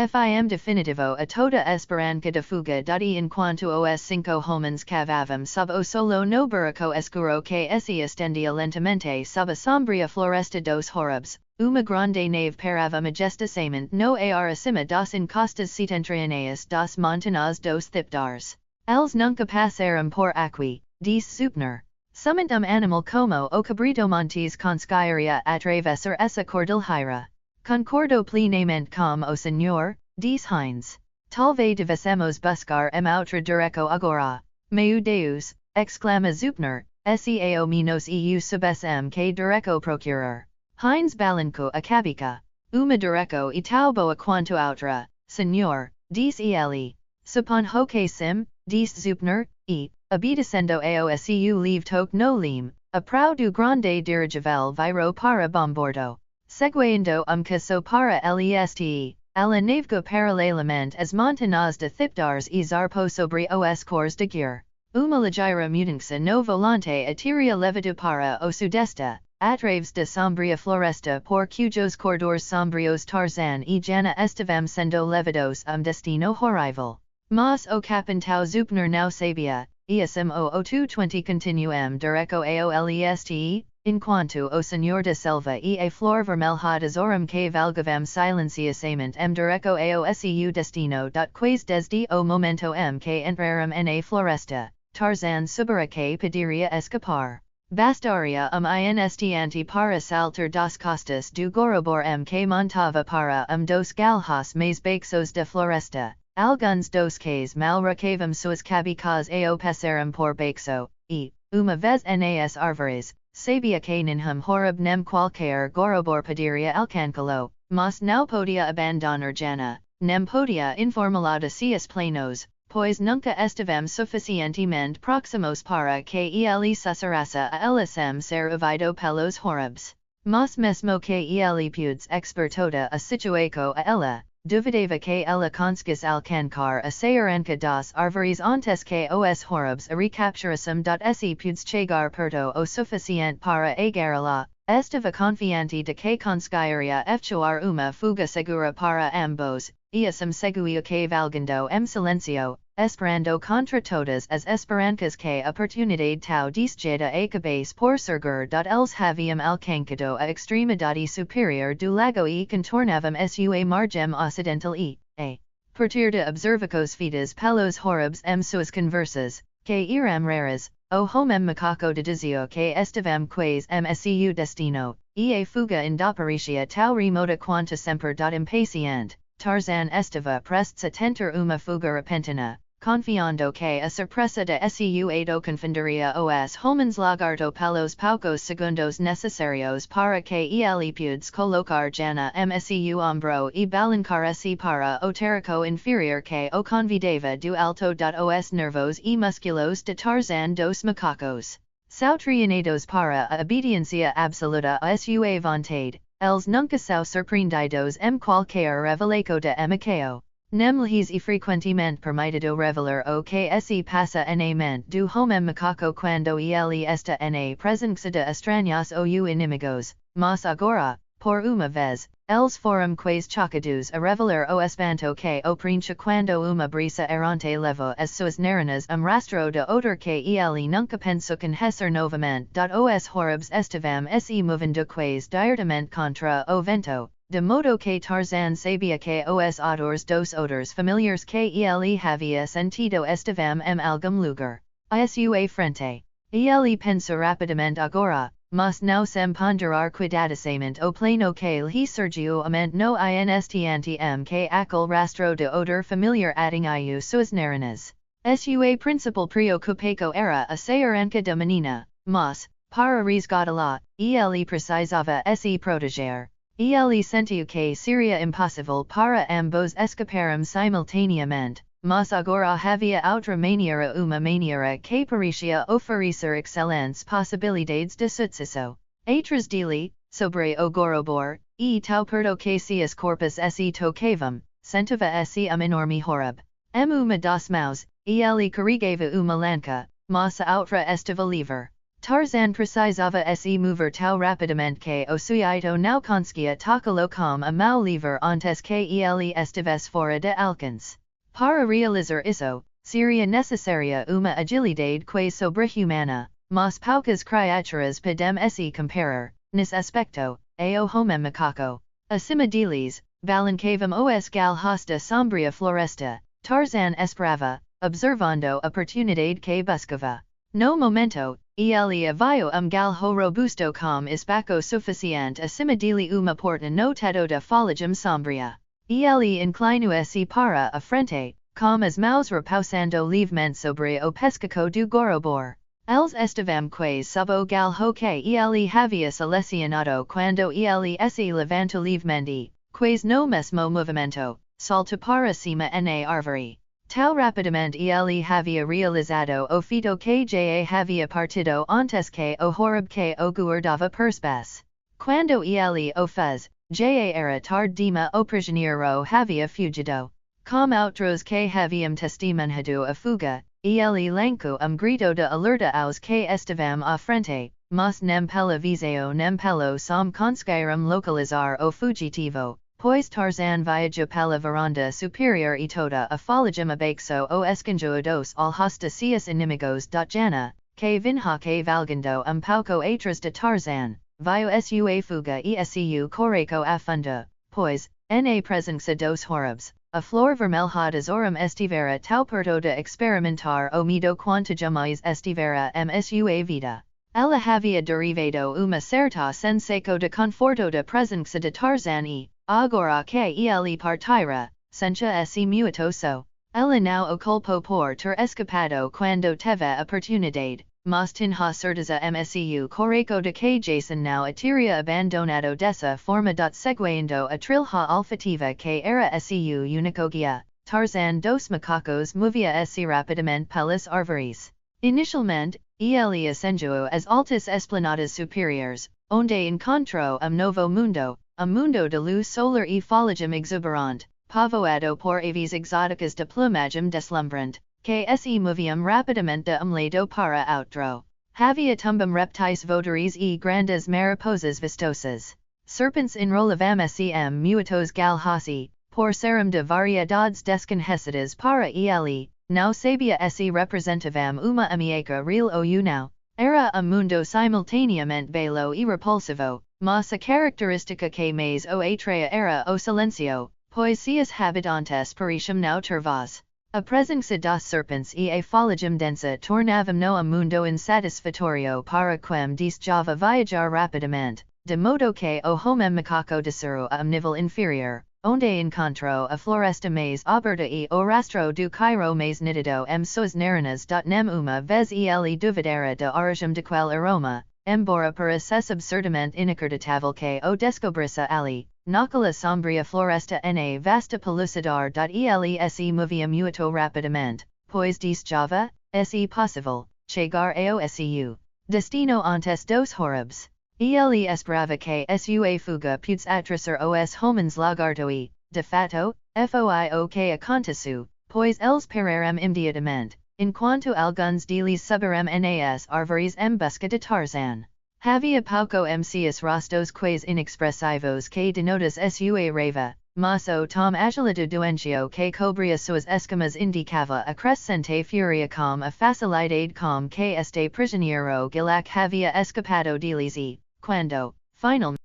fim definitivo a toda esperança de fuga. E enquanto os 5 homens cavavam sob o solo no buraco escuro que se estendia lentamente sob a sombria floresta dos horribs, uma grande nave parava majestosamente no ar acima das encostas setentrianeas das montanhas dos thipdars. Eles nunca passaram por aqui, disse Zupner. Somente animal como o cabrito montes conseguiria atravessar essa cordilheira. Concordo plenamente com o senhor, disse Hines. Talvez devessemos buscar outra direção agora. Meu Deus, exclama Zupner, ao menos eu soubesse que direção procurar. Hines balancou a cabeça. Uma direção e tão boa quanto outra, senhor, disse ele. Suponho que sim, disse Zupner, e, obedecendo ao seu livre toque no leme, a prau do grande dirigivel virou para bombordo. Seguindo caso para leste, ela navegou paralelamente as montanhas de thipdars e zarpou sobre os cores de guerra. Uma ligeira mudança no volante a teria levado para o sudeste, através da sombria floresta por cujos corredores sombrios Tarzan e Jana estavam sendo levados destino horrível. Mas o capitão Zupner não sabia, e assim o 220 continuam direto ao leste, enquanto o senhor da selva e a flor vermelha tesouro que valgavam silenciosamente direto ao seu destino. Quase desde o momento que entraram na floresta, Tarzan sabia que poderia escapar. Bastaria instante para saltar das costas do gorobor que montava para dos galhos mais baixos da floresta. Alguns dos que mal recavam suas cabeças ao passaram por baixo, e, uma vez nas árvores, sabia que nenhum horrib nem qualquer gorobor poderia alcançá-lo, mas não podia abandonar Jana, nem podia informá-la de seus planos, pois nunca estavam suficientemente próximos para que ele susurrasse a ela sem ser ouvido pelos horribs. Mas mesmo que ele pudesse expor toda a situação a ela, duvidava que ela conseguisse alcançar a saíranca das árvores antes que os horribs a recapturassem. Se pudesse chegar perto o suficiente para agarrá-la, estava confiante de que conseguiria efetuar uma fuga segura para ambos, e assim seguia cavalgando silencio, esperando contra todas as esperanças que a oportunidade tal desejada acabasse por surgir. Eles haviam alcançado a extremidade superior do lago e contornavam sua margem ocidental e, a partir de observações feitas pelos horribs suas conversas, que eram raras, o homem macaco dedizia que estavam quase seu destino, e a fuga indeparecia tão remota quanto sempre. Impaciente, Tarzan estava prestes a tentar uma fuga repentina, confiando que a sorpresa de seu ado confundiria os homens lagarto pelos poucos segundos necesarios para que ele pudes colocar jana msu ombro e balancar-se para o terraco inferior que o convidava do alto dos nervos e musculos de Tarzan dos macacos. São treinados para a obediência absoluta a sua vontade, eles nunca são surpreendidos qualquer revelaco de macao. Nem-lhes e frequentemente permitido revelar o que se passa na mente do homem macaco quando ele está na presença de estranhos ou inimigos, mas agora, por uma vez, eles foram quase chocados a revelar o espanto que oprincha quando uma brisa errante levou as suas narinas rastro de odor que ele nunca pensou conhecer novamente. Os horribs estavam se movendo quase diretamente contra o vento, de modo que Tarzan sabia que os odores familiares que ele havia sentido estavam algum lugar a sua frente. Ele pensou rapidamente agora, mas não sem ponderar cuidadosamente o plano que lhe surgiu a mente no instante que aquele rastro de odor familiar atingiu suas narinas. Sua principal preocupação era a saranca da menina, mas, para resgatá-la, ele precisava se proteger. Ele sentiu que seria impossível para ambos escaparem simultaneamente, mas agora havia outra maneira, uma maneira que parecia oferecer excelentes possibilidades de sucesso. Atrás dele, sobre o gorobor, e tão perto que seus corpos se tocavam, sentiva se enorme horror. Uma das mãos, ele carregava uma lança, mas a outra estava livre. Tarzan precisava se mover tão rapidamente que o sujeito não conseguia tocá-lo com a mão livre antes que ele estivesse fora de alcance. Para realizar isso, seria necessária uma agilidade quase sobre-humana, mas poucas criaturas podem se comparar, nesse aspecto, ao homem macaco. Acima deles, balancavam os galhos da sombria floresta. Tarzan esperava, observando a oportunidade que buscava. No momento, ele havia galho robusto com espaço suficiente acima dele uma porta no teto da folhagem sombria. Ele inclinou-se para a frente, com as mãos repousando livremente sobre o pescoço do gorobor. Eles estavam quase sob o galho que ele havia selecionado quando ele se levantou livremente, quase no mesmo movimento, salta para cima na árvore. Tão rapidamente ele havia realizado o feito que já havia partido antes que o horror que o guardava percebasse. Quando ele o fez, já era tarde demais, o prisioneiro havia fugido. Como outros que haviam testemunhado a fuga, ele lançou grito de alerta aos que estavam à frente, mas nem pela visão nem pelo som conseguiram localizar o fugitivo. Pois Tarzan viajou pela varanda superior e toda a folhagem abaixo o escanjou dos olhos de seus inimigos. Jana, que vinha que valgando pouco atrás de Tarzan, viu sua fuga e seu correco a fundo, pois, na presença dos horribs, a flor vermelha desorum estivera tão perto de experimentar o medo quanto jamais estivera sua vida. Ela havia derivado uma certa sensação de conforto da presença de Tarzan e, agora que ele partira, sentia se muitoso. Ela não o culpou por ter escapado quando teve a oportunidade, mas tinha certeza msu correco de que Jason não a teria abandonado dessa forma. Seguindo a trilha olfativa que era seu único guia, Tarzan dos macacos movia-se rapidamente pelas árvores. Inicialmente, ele ascendiu as altas esplanadas superiores, onde encontrou novo mundo de luz solar e folhagem exuberante, povoado por aves exóticas de plumagem deslumbrante, que se moviam rapidamente de lado para outro. Havia também reptiles voadores e grandes mariposas vistosas. Serpentes enrolavam-se muitos galhos e, por serem de variedades desconhecidas para ele, não sabia se representavam uma ameaça real ou não. Era mundo simultaneamente belo e repulsivo, mas a característica que mais o atraía era o silêncio, pois seus habitantes pareciam não ter voz. A presença das serpentes e a folhagem densa tornavam no mundo insatisfatório para quem desejava viajar rapidamente, de modo que o homem macaco desceu a nível inferior, onde encontro a floresta mais aberta e o rastro do Cairo mais nítido suas narinas. Nem uma vez ele duvidara de origem daquele aroma, embora parecesse absurdamente inacreditável que o descobrisse ali, naquela sombria floresta na vasta pelucidar. Ele se movia muito rapidamente, pois desejava, se possível, chegar ao seu destino antes dos horrores. Ele esperava que sua fuga pudesse atrasar os homens lagarto e, de fato, foi o que aconteceu, pois eles pararam imediatamente, enquanto alguns deles subiram nas árvores em busca de Tarzan. Havia pouco seus rostos quase inexpressivos que denotas sua raiva, mas o tom agilado doentio que cobria suas escamas indicava a crescente fúria com a facilidade com que este prisioneiro Gilak havia escapado deles e, quando, finalmente,